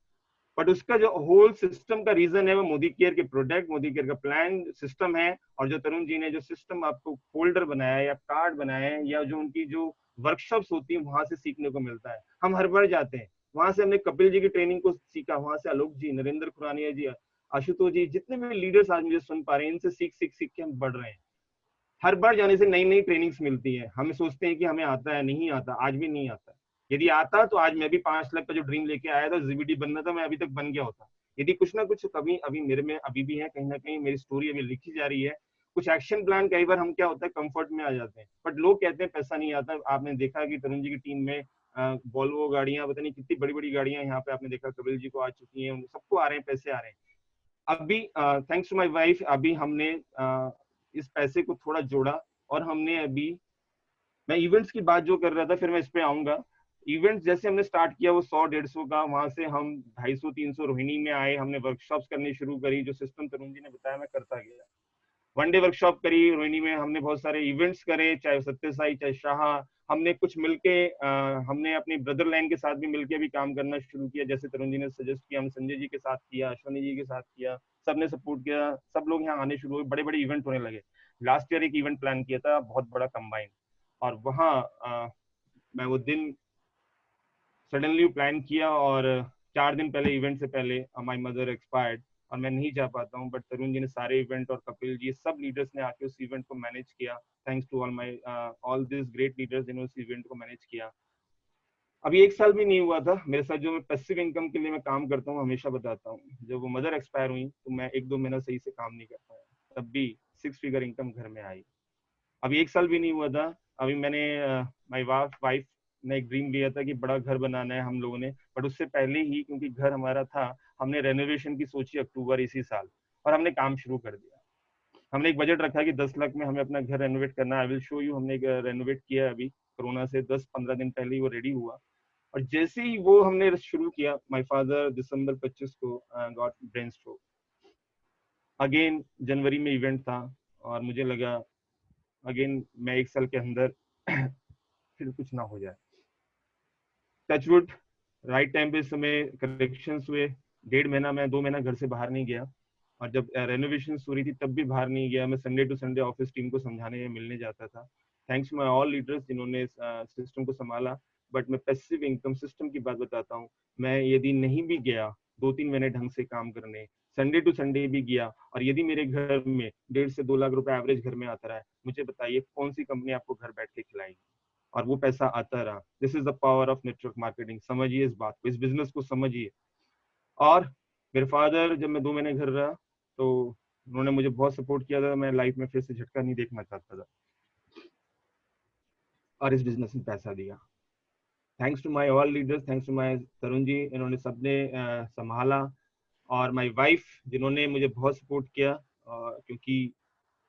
बट उसका जो होल सिस्टम का रीजन है वो मोदी केयर के प्रोडक्ट, मोदी केयर का प्लान सिस्टम है। और जो तरुण जी ने जो सिस्टम आपको फोल्डर बनाया है या कार्ड बनाया है या जो उनकी जो वर्कशॉप्स होती है वहां से सीखने को मिलता है। हम हर बार जाते हैं, वहां से हमने कपिल जी की ट्रेनिंग को सीखा, वहां से आलोक जी, नरेंद्र खुरानिया जी, आशुतोष जी, जितने भी लीडर्स आज मुझे सुन पा रहे हैं, इनसे सीख सीख सीख के हम बढ़ रहे हैं। हर बार जाने से नई नई ट्रेनिंग्स मिलती है। हम सोचते हैं कि हमें आता है, नहीं आता, आज भी नहीं आता। यदि आता तो आज मैं भी 5 लाख का जो ड्रीम लेके आया था जीबीडी बनना था, मैं अभी तक बन गया होता। यदि कुछ ना कुछ कभी अभी मेरे में अभी भी है, कहीं ना कहीं मेरी स्टोरी अभी लिखी जा रही है। कुछ एक्शन प्लान कई बार हम क्या होता है कंफर्ट में आ जाते हैं, बट लोग कहते हैं पैसा नहीं आता। आपने देखा कि तरुण जी की टीम में वॉल्वो गाड़ियां, पता नहीं कितनी बड़ी बड़ी गाड़ियां यहाँ पे आपने देखा कपिल जी को आ चुकी हैं, सबको आ रहे हैं, पैसे आ रहे हैं। अभी थैंक्स टू माय वाइफ अभी हमने इस पैसे को थोड़ा जोड़ा और हमने अभी, मैं इवेंट्स की बात जो कर रहा था फिर मैं इस पे आऊंगा। इवेंट्स जैसे हमने स्टार्ट किया वो 100-150 का, वहां से हम 250-300 रोहिणी में आए, हमने वर्कशॉप्स करनी शुरू करी। जो सिस्टम तरुण जी ने बताया मैं करता गया। 1 डे वर्कशॉप करी रोहिणी में, हमने बहुत सारे इवेंट्स करे, चाहे सत्य साई चाहे शाह। हमने कुछ मिलके हमने अपनी ब्रदर लाइन के साथ भी मिलके भी काम करना शुरू किया। जैसे तरुण जी ने सजेस्ट किया, हम संजय जी के साथ किया, अश्वनी जी के साथ किया, सबने सपोर्ट किया, सब लोग यहाँ आने शुरू हुए, बड़े बड़े इवेंट होने लगे। लास्ट ईयर एक इवेंट प्लान किया था बहुत बड़ा कंबाइन, और वहाँ मैं वो दिन सडनली प्लान किया और 4 दिन पहले, इवेंट से पहले, माई मदर एक्सपायर्ड और मैं नहीं जा पाता हूँ। बट तरुण जी ने सारे इवेंट और कपिल जी सब लीडर्स ने आके उस इवेंट को मैनेज किया। Thanks to all this great leaders जिन्होंने उस इवेंट को मैनेज किया। अभी 1 साल भी नहीं हुआ था मेरे साथ, जो मैं पैसिव इनकम के लिए मैं काम करता हूँ हमेशा बताता हूँ, जब वो मदर एक्सपायर हुई तो मैं 1-2 महीना सही से काम नहीं कर पाया, तब भी 6 फिगर इनकम घर में आई। अभी 1 साल भी नहीं हुआ था, अभी मैंने माई वाइफ ने एक ड्रीम लिया था कि बड़ा घर बनाना है हम लोगों ने। बट उससे पहले ही, क्योंकि घर हमारा था, हमने रेनोवेशन की सोची अक्टूबर इसी साल, और हमने काम शुरू कर दिया। हमने एक बजट रखा कि 10 लाख में हमें अपना घर रेनोवेट करना है। आई विल शो यू, हमने रेनोवेट किया अभी कोरोना से 10-15 दिन पहले ही वो रेडी हुआ। और जैसे ही वो हमने शुरू किया, माय फादर दिसंबर 25 को गॉट ब्रेन स्ट्रोक। अगेन जनवरी में इवेंट था और मुझे लगा अगेन मैं 1 साल के अंदर फिर कुछ ना हो जाए। टचवुड, राइट टाइम पे समय करेक्शंस हुए। 1.5 महीना, मैं 2 महीना घर से बाहर नहीं गया, और जब रेनोवेशन हो रही थी तब भी बाहर नहीं गया। मैं Sunday to Sunday office team को समझाने मिलने जाता था। थैंक्स माय ऑल लीडर्स जिन्होंने सिस्टम को संभाला। बट मैं पैसिव इनकम सिस्टम की बात बताता हूँ, मैं यदि नहीं भी गया 2-3 महीने ढंग से काम करने, संडे टू संडे भी गया, और यदि मेरे घर में 1.5 से 2 लाख रुपए एवरेज घर में आता रहा है, मुझे बताइए कौन सी कंपनी आपको घर बैठ के खिलाएगी? और वो पैसा आता रहा। This is the power of network marketing. समझिए इस बात को, इस बिजनेस को समझिए। और मेरे फादर, जब मैं 2 महीने घर रहा तो उन्होंने मुझे बहुत सपोर्ट किया था। मैं लाइफ में फिर से झटका नहीं देखना चाहता था, और इस बिजनेस में पैसा दिया। Thanks to my all leaders, thanks to my Tarun ji, इन्होंने सबने संभाला। और माय वाइफ जिन्होंने मुझे बहुत सपोर्ट किया, क्योंकि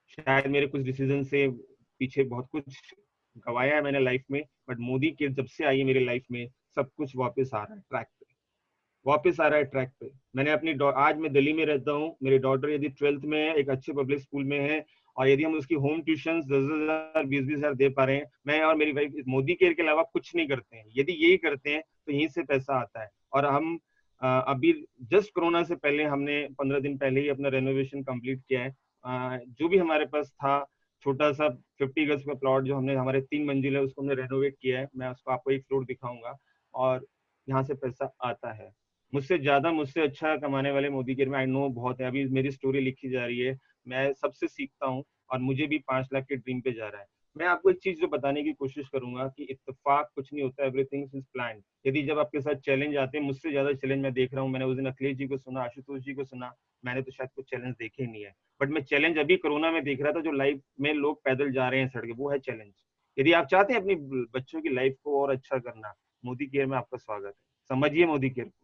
शायद मेरे कुछ डिसीजन से पीछे बहुत कुछ गवाया है मैंने लाइफ में, बट मोदी के जब से आई है मेरी लाइफ में, सब कुछ वापस आ रहा है ट्रैक पे, वापस आ रहा है ट्रैक पे। मैंने अपनी आज मैं दिल्ली में रहता हूँ, मेरी डॉटर यदि 12th में है, एक अच्छे पब्लिक स्कूल में है, और यदि हम उसकी होम ट्यूशन 10,000 20,000 दे पा रहे हैं, मैं और मेरी वाइफ मोदी केयर के अलावा कुछ नहीं करते हैं। यदि यही करते हैं तो यहीं से पैसा आता है। और हम अभी जस्ट कोरोना से पहले हमने 15 दिन पहले ही अपना रेनोवेशन कंप्लीट किया है। जो भी हमारे पास था छोटा सा 50 गज का प्लॉट, जो हमने हमारे 3 मंजिल है, उसको हमने रेनोवेट किया है। मैं उसको आपको एक फ्लोर दिखाऊंगा, और यहाँ से पैसा आता है। मुझसे ज्यादा, मुझसे अच्छा कमाने वाले मोदी केयर में आई नो बहुत है। अभी मेरी स्टोरी लिखी जा रही है, मैं सबसे सीखता हूँ, और मुझे भी 5 लाख के ड्रीम पे जा रहा है। मैं आपको एक चीज जो बताने की कोशिश करूंगा कि इत्तेफाक कुछ नहीं होता, एवरीथिंग इज प्लान। यदि जब आपके साथ चैलेंज आते हैं, मुझसे ज्यादा चैलेंज मैं देख रहा हूँ। मैंने उस दिन अखिलेश जी को सुना, आशुतोष जी को सुना, मैंने तो शायद कुछ चैलेंज देखे ही नहीं है। बट मैं चैलेंज अभी कोरोना में देख रहा था, जो लाइफ में लोग पैदल जा रहे हैं सड़क, वो है चैलेंज। यदि आप चाहते हैं अपनी बच्चों की लाइफ को और अच्छा करना, मोदी केयर में आपका स्वागत है। समझिए मोदी केयर को।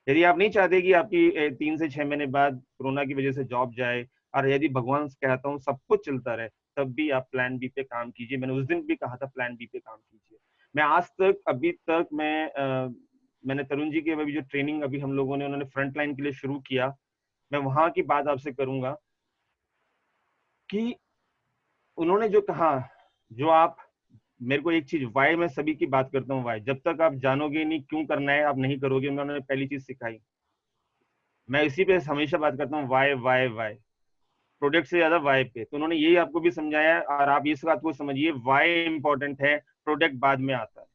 यदि आप नहीं चाहते कि आपकी 3 से 6 महीने बाद कोरोना की वजह से जॉब जाए, और यदि भगवान से कहता हूँ सब कुछ चलता रहे, तब भी आप प्लान बी पे काम कीजिए। मैंने उस दिन भी कहा था प्लान बी पे काम कीजिए। मैं आज तक, अभी तक मैंने तरुण जी की अभी जो ट्रेनिंग अभी हम लोगों ने, उन्होंने फ्रंट लाइन के लिए शुरू किया, मैं वहां की बात आपसे करूंगा कि उन्होंने जो कहा, जो आप, मेरे को एक चीज वाई, मैं सभी की बात करता हूँ वाई, जब तक आप जानोगे नहीं क्यों करना है, आप नहीं करोगे। उन्होंने पहली चीज सिखाई, मैं इसी पे हमेशा बात करता हूँ, वाई वाई वाई, प्रोडक्ट से ज्यादा वाई पे। तो उन्होंने यही आपको भी समझाया, और आप इस बात को समझिए, वाई इंपॉर्टेंट है, प्रोडक्ट बाद में आता है।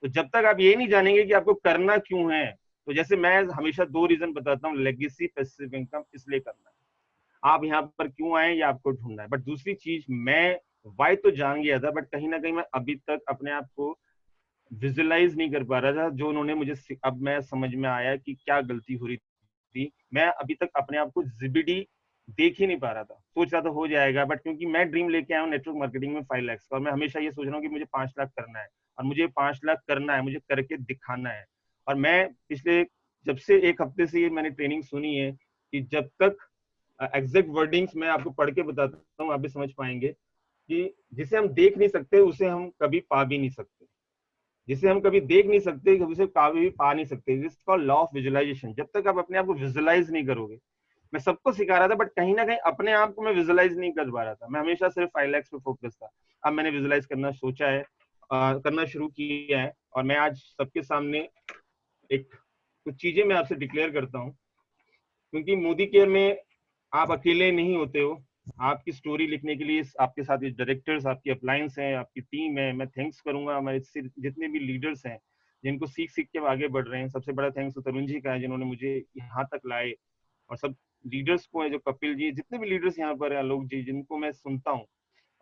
तो जब तक आप ये नहीं जानेंगे कि आपको करना क्यों है, तो जैसे मैं हमेशा 2 रीजन बताता हूँ, लेगेसी, पैसिव इनकम, इसलिए करना है। आप यहाँ पर क्यों आए, या आपको ढूंढना है। बट दूसरी चीज, मैं वाई तो जान गया था, बट कहीं ना कहीं मैं अभी तक अपने आप को विजुलाइज नहीं कर पा रहा था, जो उन्होंने मुझे, अब मैं समझ में आया कि क्या गलती हो रही थी। मैं अभी तक अपने आप को जीबीडी देख ही नहीं पा रहा था, सोच रहा था हो जाएगा, बट क्योंकि मैं ड्रीम लेके आया हूँ नेटवर्क मार्केटिंग में 5 लाख का, और मैं हमेशा ये सोच रहा हूँ कि मुझे 5 लाख करना है, और मुझे 5 लाख करना है, मुझे करके दिखाना है। और मैं पिछले, जब से 1 हफ्ते से ये मैंने ट्रेनिंग सुनी है, कि जब तक एग्जैक्ट वर्डिंग्स मैं आपको पढ़ के बताता हूँ, आप भी समझ पाएंगे कि जिसे हम देख नहीं सकते, उसे हम कभी पा भी नहीं सकते। जिसे हम कभी देख नहीं सकते, उसे कभी भी पा नहीं सकते। This called law of visualisation. जब तक आप अपने आप को विजुअलाइज नहीं करोगे, मैं सबको सिखा रहा था, बट कहीं ना कहीं अपने आप को मैं विजुअलाइज नहीं कर पा रहा था। मैं हमेशा सिर्फ 5 लाख पे फोकस था। अब मैंने विजुअलाइज करना सोचा है, करना शुरू किया है, और मैं आज सबके सामने एक कुछ चीजें मैं आपसे डिक्लेयर करता हूँ, क्योंकि मोदी केयर में आप अकेले नहीं होते हो। आपकी स्टोरी लिखने के लिए आपके साथ डायरेक्टर्स, आपकी अप्लायंस हैं, आपकी टीम है। मैं थैंक्स करूंगा हमारे जितने भी लीडर्स हैं, जिनको सीख सीख के आगे बढ़ रहे हैं। सबसे बड़ा थैंक्स तो तरुण जी का है, जिन्होंने मुझे यहाँ तक लाए, और सब लीडर्स को है, जो कपिल जी, जितने भी लीडर्स यहाँ पर हैं, आलोक जी, जिनको मैं सुनता हूँ।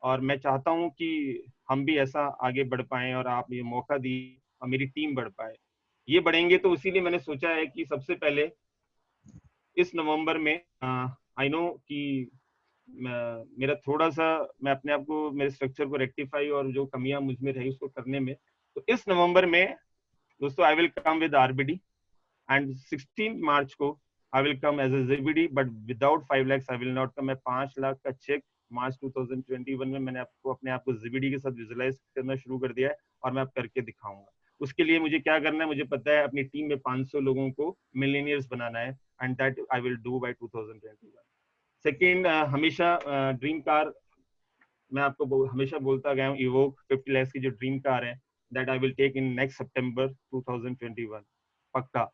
और मैं चाहता हूँ कि हम भी ऐसा आगे बढ़ पाए, और आप ये मौका दिए, और मेरी टीम बढ़ पाए। ये बढ़ेंगे तो इसीलिए मैंने सोचा है कि सबसे पहले इस नवंबर में, आई नो कि मेरा थोड़ा सा, मैं अपने आप को, मेरे स्ट्रक्चर को रेक्टिफाई, और जो कमियां मुझ में रही उसको करने में, तो इस नवंबर में दोस्तों I will come with RBD, and 16 मार्च को I will come as a GBD, but without 5 lakhs I will not come. मैं 5 लाख का चेक मार्च 2021 में मैंने आपको, अपने आप को जीबीडी के साथ विजुलाइज करना शुरू कर दिया है, और मैं अब करके दिखाऊंगा। उसके लिए मुझे क्या करना है, मुझे पता है, अपनी टीम में 500 लोगों को मिलेनियर्स बनाना है, and that I will do by 2021। Second, हमेशा ड्रीम कार, मैं आपको हमेशा बोलता गया हूँ, इवोक 50 lakhs की जो ड्रीम कार है, that I will take in next September 2021, पक्का।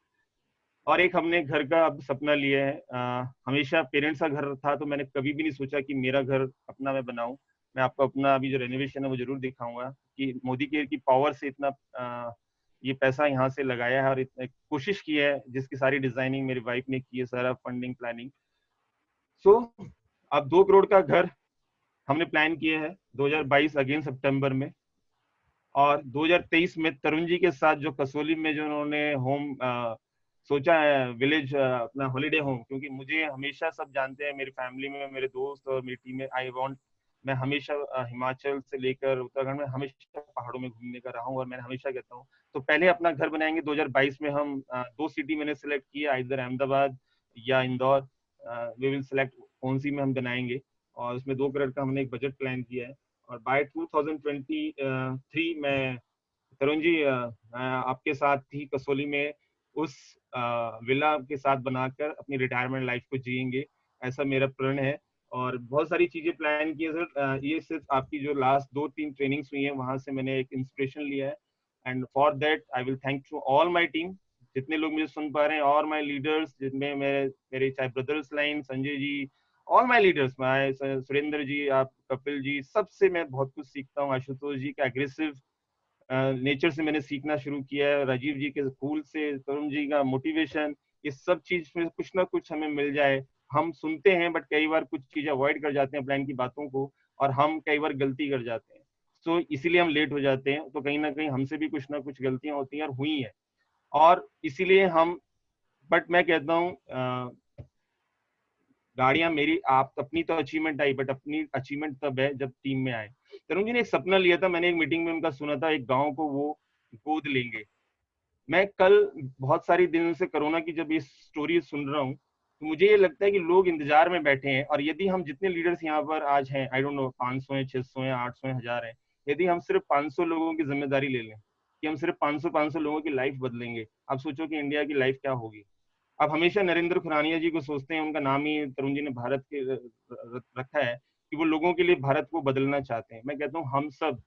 और एक हमने घर का अब सपना लिया है। हमेशा पेरेंट्स का घर था, तो मैंने कभी भी नहीं सोचा कि मेरा घर अपना मैं बनाऊं। मैं आपको अपना अभी जो रेनोवेशन है वो जरूर दिखाऊंगा, कि मोदी केयर की पावर से इतना ये पैसा यहाँ से लगाया है, और इतने कोशिश की है, जिसकी सारी डिजाइनिंग मेरी वाइफ ने की है, सारा फंडिंग प्लानिंग। सो अब 2 करोड़ का घर हमने प्लान किया है 2022 अगेन सितंबर में। और 2023 में तरुण जी के साथ जो कसोली में जो उन्होंने होम सोचा है, विलेज, अपना हॉलीडे होम, क्योंकि मुझे हमेशा, सब जानते हैं मेरी फैमिली में, मेरे दोस्त और मेरी टीम में, आई वांट, मैं हमेशा हिमाचल से लेकर उत्तराखंड में हमेशा पहाड़ों में घूमने का रहा हूँ, और मैं हमेशा कहता हूँ, तो पहले अपना घर बनाएंगे। 2022 में हम 2 सिटी मैंने सेलेक्ट किया, इधर अहमदाबाद या इंदौर। वी विल सेलेक्ट कौन सी में हम बनाएंगे, और उसमें 2 करोड़ का हमने एक बजट प्लान किया है। और बाय 2023 में तरुण जी, आपके साथ ही कसोली में उस विला के साथ बनाकर अपनी रिटायरमेंट लाइफ को जिएंगे, ऐसा मेरा प्रण है। और बहुत सारी चीजें प्लान की है सर। ये सिर्फ आपकी जो लास्ट 2-3 ट्रेनिंग्स हुई है, वहां से मैंने एक इंस्पिरेशन लिया है, and for that I will thank to all my team, जितने लोग मुझे सुन पा रहे हैं, और माई लीडर्स, जिनमें मेरे चाहे brothers line, Sanjay ji, all my leaders, my Surendra ji, आप कपिल जी, सबसे मैं बहुत कुछ सीखता हूँ। आशुतोष जी का एग्रेसिव नेचर से मैंने सीखना शुरू किया है, राजीव जी के कूल से, तरुण जी का मोटिवेशन, इस सब चीज में कुछ ना कुछ हमें मिल जाए। हम सुनते हैं बट कई बार कुछ चीजें अवॉइड कर जाते हैं अपलाइन की बातों को, और हम कई बार गलती कर जाते हैं, तो इसीलिए हम लेट हो जाते हैं। तो कहीं ना कहीं हमसे भी कुछ ना कुछ गलतियां होती हैं और हुई हैं, और इसीलिए हम, बट मैं कहता हूँ गाड़ियां मेरी, आप अपनी तो अचीवमेंट आई, बट अपनी अचीवमेंट तब है जब टीम में आए। तरुण जी ने एक सपना लिया था, मैंने एक मीटिंग में उनका सुना था, एक गांव को वो गोद लेंगे। मैं कल बहुत सारी दिनों से कोरोना की जब ये स्टोरी सुन रहा हूँ, तो मुझे ये लगता है कि लोग इंतजार में बैठे हैं, और यदि हम जितने लीडर्स यहाँ पर आज हैं, आई डोंट नो 500 है, 600 है, 800 है, 1000 है, यदि हम सिर्फ 500 लोगों की जिम्मेदारी ले लें कि हम सिर्फ 500 लोगों की लाइफ बदलेंगे, आप सोचो कि इंडिया की लाइफ क्या होगी। आप हमेशा नरेंद्र खुरानिया जी को सोचते हैं, उनका नाम ही तरुण जी ने भारत के रखा है कि वो लोगों के लिए भारत को बदलना चाहते हैं। मैं कहता हूँ हम सब,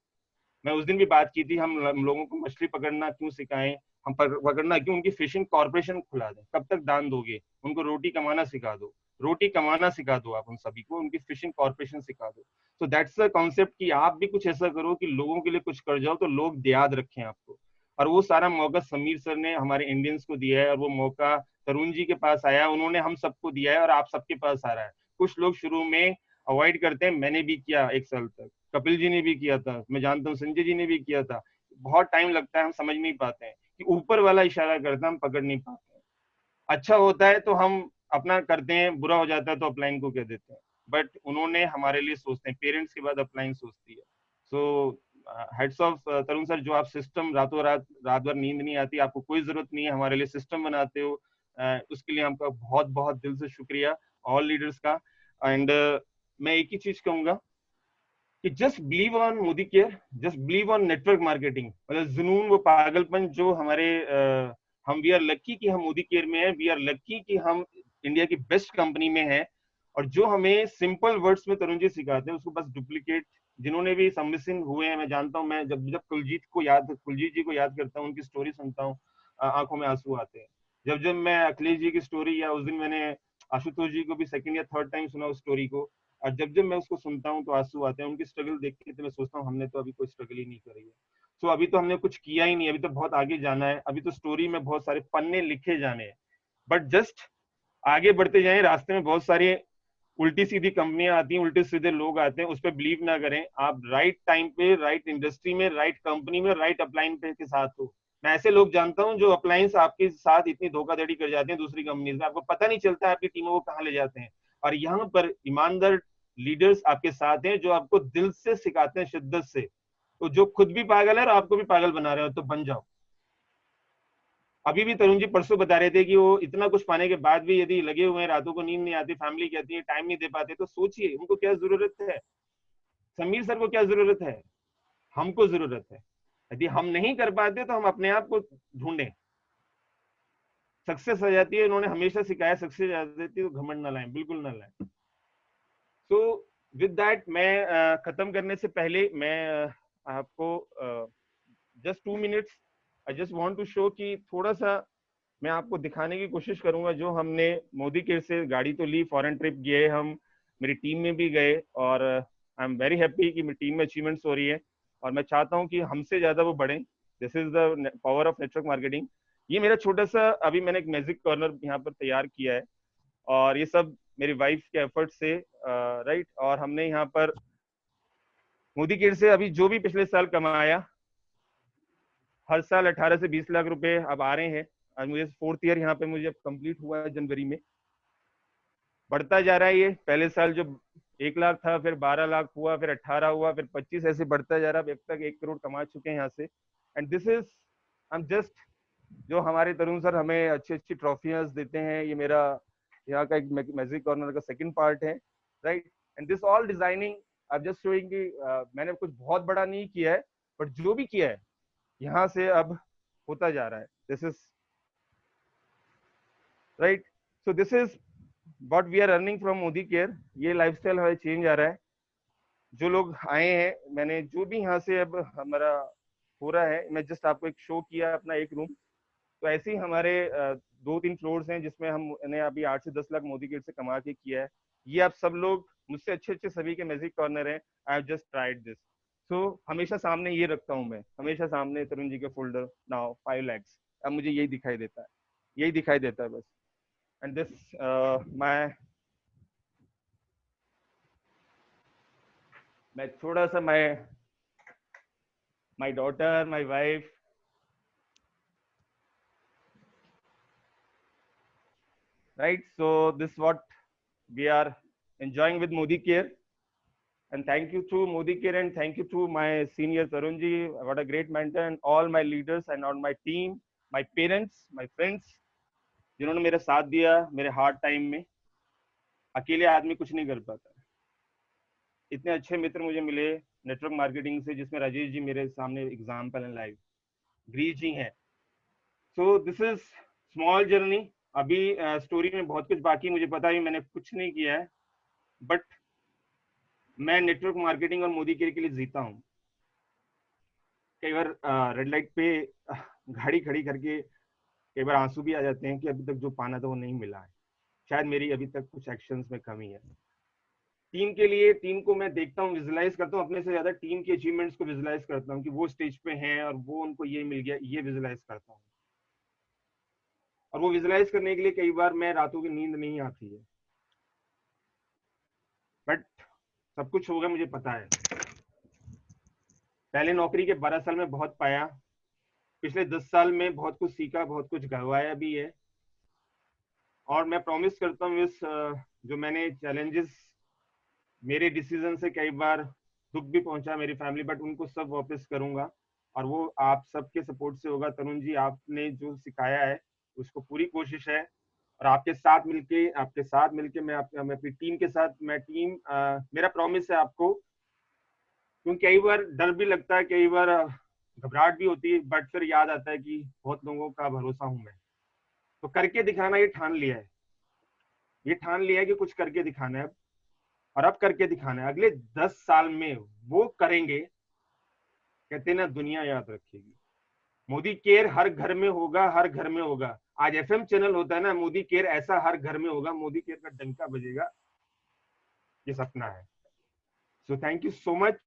मैं उस दिन भी बात की थी, हम लोगों को मछली पकड़ना क्यों सिखाएं, हम पकड़ना क्यों, उनकी फिशिंग कॉर्पोरेशन खुला दें, कब तक दान दोगे, उनको रोटी कमाना सिखा दो, रोटी कमाना सिखा दो, आप उन सभी को उनकी फिशिंग कॉर्पोरेशन सिखा दो। तो दैट्स द कॉन्सेप्ट कि आप भी कुछ ऐसा करो कि लोगों के लिए कुछ कर जाओ तो लोग याद रखें आपको। और वो सारा मौका समीर सर ने हमारे इंडियंस को दिया है, और वो मौका तरुण जी के पास आया, उन्होंने हम सबको दिया है, और आप सबके पास आ रहा है। कुछ लोग शुरू में अवॉइड करते हैं, मैंने भी किया 1 साल तक, कपिल जी ने भी किया था, मैं जानता हूँ संजय जी ने भी किया था। बहुत टाइम लगता है, हम समझ नहीं पाते हैं कि ऊपर वाला इशारा करता है, हम पकड़ नहीं पाते हैं। अच्छा होता है तो हम अपना करते हैं, बुरा हो जाता है तो अपलाइन को कह देते हैं, बट उन्होंने हमारे लिए सोचते हैं, पेरेंट्स के बाद अपलाइन सोचती है। सो हेड्स ऑफ तरुण सर, जो आप सिस्टम रातों रात, रात भर नींद नहीं आती, आपको कोई जरूरत नहीं है, हमारे लिए सिस्टम बनाते हो, उसके लिए आपका बहुत बहुत दिल से शुक्रिया, ऑल लीडर्स का। एंड मैं एक ही चीज कहूंगा कि just believe on Modi care, just believe on network marketing. मतलब जुनून, वो पागलपन जो हमारे हम, वी आर लक्की कि हम मोदी केयर में हैं, वी आर लक्की कि हम इंडिया की बेस्ट कंपनी में हैं। और जो हमें सिंपल वर्ड्स में तरुण जी सिखाते हैं उसको बस डुप्लीकेट, जिन्होंने भी सम्मिसिंग हुए हैं, मैं जानता हूँ, मैं जब जब कुलजीत जी को याद करता हूँ, उनकी स्टोरी सुनता हूँ, आंखों में आंसू आते हैं। जब जब मैं अखिलेश जी की स्टोरी, या उस दिन मैंने आशुतोष जी को भी सेकंड या थर्ड टाइम सुना उस स्टोरी को, और जब जब मैं उसको सुनता हूँ तो आंसू आते हैं, उनकी स्ट्रगल देख के तो मैं सोचता हूँ हमने तो अभी कोई स्ट्रगल ही नहीं करी है। सो अभी तो हमने कुछ किया ही नहीं, अभी तो बहुत आगे जाना है, अभी तो स्टोरी में बहुत सारे पन्ने लिखे जाने हैं, बट जस्ट आगे बढ़ते जाएं। रास्ते में बहुत सारी उल्टी सीधी कंपनियां आती हैं, उल्टे सीधे लोग आते हैं, उस पर बिलीव ना करें। आप राइट टाइम पे, राइट इंडस्ट्री में, राइट कंपनी में, राइट अपलाइन पे के साथ हो। मैं ऐसे लोग जानता हूं जो अप्लायंस आपके साथ इतनी धोखाधड़ी कर जाते हैं दूसरी कंपनी में, आपको पता नहीं चलता है आपकी टीमों को कहाँ ले जाते हैं। और यहाँ पर ईमानदार लीडर्स आपके साथ हैं जो आपको दिल से सिखाते हैं, शिद्दत से। तो जो खुद भी पागल है और आपको भी पागल बना रहे हो, तो बन जाओ। अभी भी तरुण जी परसों बता रहे थे कि वो इतना कुछ पाने के बाद भी यदि लगे हुए हैं, रातों को नींद नहीं आती, फैमिली कहती है, टाइम नहीं दे पाते, तो सोचिए उनको क्या जरूरत है, समीर सर को क्या जरूरत है, हमको जरूरत है। यदि हम नहीं कर पाते तो हम अपने आप को ढूंढें। सक्सेस आ जाती है, उन्होंने हमेशा सिखाया, सक्सेस आ जाती है तो घमंड ना लाएं, बिल्कुल ना लाएं। तो विद दैट, मैं खत्म करने से पहले मैं आपको just 2 minutes, I just want to show कि थोड़ा सा मैं आपको दिखाने की कोशिश करूंगा जो हमने मोदी केयर से गाड़ी तो ली, फॉरेन ट्रिप गए हम, मेरी टीम में भी गए, और आई एम वेरी हैप्पी कि मेरी टीम में अचीवमेंट्स हो रही है, और मैं चाहता हूं कि हमसे ज्यादा वो बढ़े। This is the power of network marketing. ये मेरा छोटा सा, अभी मैंने एक मैजिक कॉर्नर यहाँ पर तैयार किया है, और ये सब मेरी वाइफ के एफर्ट से, राइट। और हमने यहाँ पर मोदी केयर से अभी जो भी पिछले साल कमाया, हर साल 18 से 20 लाख रुपए अब आ रहे हैं। आज मुझे 4th ईयर यहाँ पे मुझे कंप्लीट हुआ है जनवरी में, बढ़ता जा रहा है। ये पहले साल जो 1 लाख था, फिर 12 लाख हुआ, फिर 18 हुआ, फिर 25, ऐसे बढ़ता जा रहा है। अब तक 1 करोड़ कमा चुके हैं यहाँ से। And this is, I am just, जो हमारे तरुण सर हमें अच्छी अच्छी ट्रॉफियां देते हैं, ये मेरा यहाँ का एक मैजिक कॉर्नर का सेकंड पार्ट है, right. And this all designing, I just showing कि मैंने कुछ बहुत बड़ा नहीं किया है, बट जो भी किया है यहाँ से अब होता जा रहा है। This is right. So this is what we are earning from Modi care. ये लाइफस्टाइल हमारे चेंज आ रहा है। जो लोग आए हैं, मैंने जो भी यहाँ से अब हमारा हो रहा है, मैं जस्ट आपको एक शो किया अपना एक रूम। तो ऐसे ही हमारे 2-3 फ्लोर्स हैं जिसमें हमने अभी 8 से 10 लाख मोदी केयर से कमा के किया है। ये आप सब लोग मुझसे अच्छे अच्छे सभी के मैजिक कॉर्नर हैं। I have just tried this. So हमेशा सामने ये रखता हूँ मैं, हमेशा सामने तरुण जी के फोल्डर, नाउ 5 lakhs। अब मुझे यही दिखाई देता है, यही दिखाई देता है बस। and this my thoda sa my daughter, my wife, right? So this is what we are enjoying with Modi Care. And thank you to Modi Care, and thank you to my senior Tarunji. What a great mentor, and all my leaders and all my team, my parents, my friends, जिन्होंने मेरा साथ दिया मेरे hard time में. अकेले आदमी कुछ नहीं कर पाता. इतने अच्छे मित्र मुझे मिले नेटवर्क मार्केटिंग से, जिसमें राजेश जी मेरे सामने एग्जाम्पल एंड लाइव, गिरीश जी हैं. सो दिस इज स्मॉल जर्नी. अभी स्टोरी में बहुत कुछ बाकी, मुझे पता है मैंने कुछ नहीं किया है, बट मैं नेटवर्क मार्केटिंग और मोदी केयर के लिए जीता हूँ. कई बार रेड लाइट पे गाड़ी खड़ी करके कई बार आंसू भी आ जाते हैं कि अभी तक जो पाना था वो नहीं मिला है. शायद मेरी अभी तक कुछ एक्शंस में कमी है. टीम के लिए, टीम को मैं देखता हूँ, विजुलाइज करता हूँ, अपने से ज्यादा टीम के अचीवमेंट्स को विजुलाइज करता हूँ कि वो स्टेज पे हैं और वो उनको ये मिल गया, ये विजुलाइज करता हूँ. और वो विजुलाइज करने के लिए कई बार मैं रातों की नींद नहीं आती है, बट सब कुछ होगा मुझे पता है. पहले नौकरी के 12 साल में बहुत पाया, पिछले 10 साल में बहुत कुछ सीखा, बहुत कुछ गंवाया भी है. और मैं प्रॉमिस करता हूँ इस जो मैंने चैलेंजेस, मेरे डिसीजन से कई बार दुख भी पहुंचा मेरी फैमिली, बट उनको सब वापस करूंगा. और वो आप सबके सपोर्ट से होगा. तरुण जी, आपने जो सिखाया है उसको पूरी कोशिश है. और आपके साथ मिलके मैं अपनी टीम के साथ, मैं टीम मेरा प्रॉमिस है आपको, क्योंकि कई बार डर भी लगता है, कई बार घबराहट भी होती है, बट फिर याद आता है कि बहुत लोगों का भरोसा हूं मैं. तो करके दिखाना, ये ठान लिया है, ये ठान लिया है कि कुछ करके दिखाना है. और अब करके दिखाना है. अगले 10 साल में वो करेंगे, कहते ना दुनिया याद रखेगी. मोदी केयर हर घर में होगा, हर घर में होगा. आज एफएम चैनल होता है ना, मोदी केयर ऐसा हर घर में होगा, मोदी केयर का डंका बजेगा. ये सपना है. So thank you so much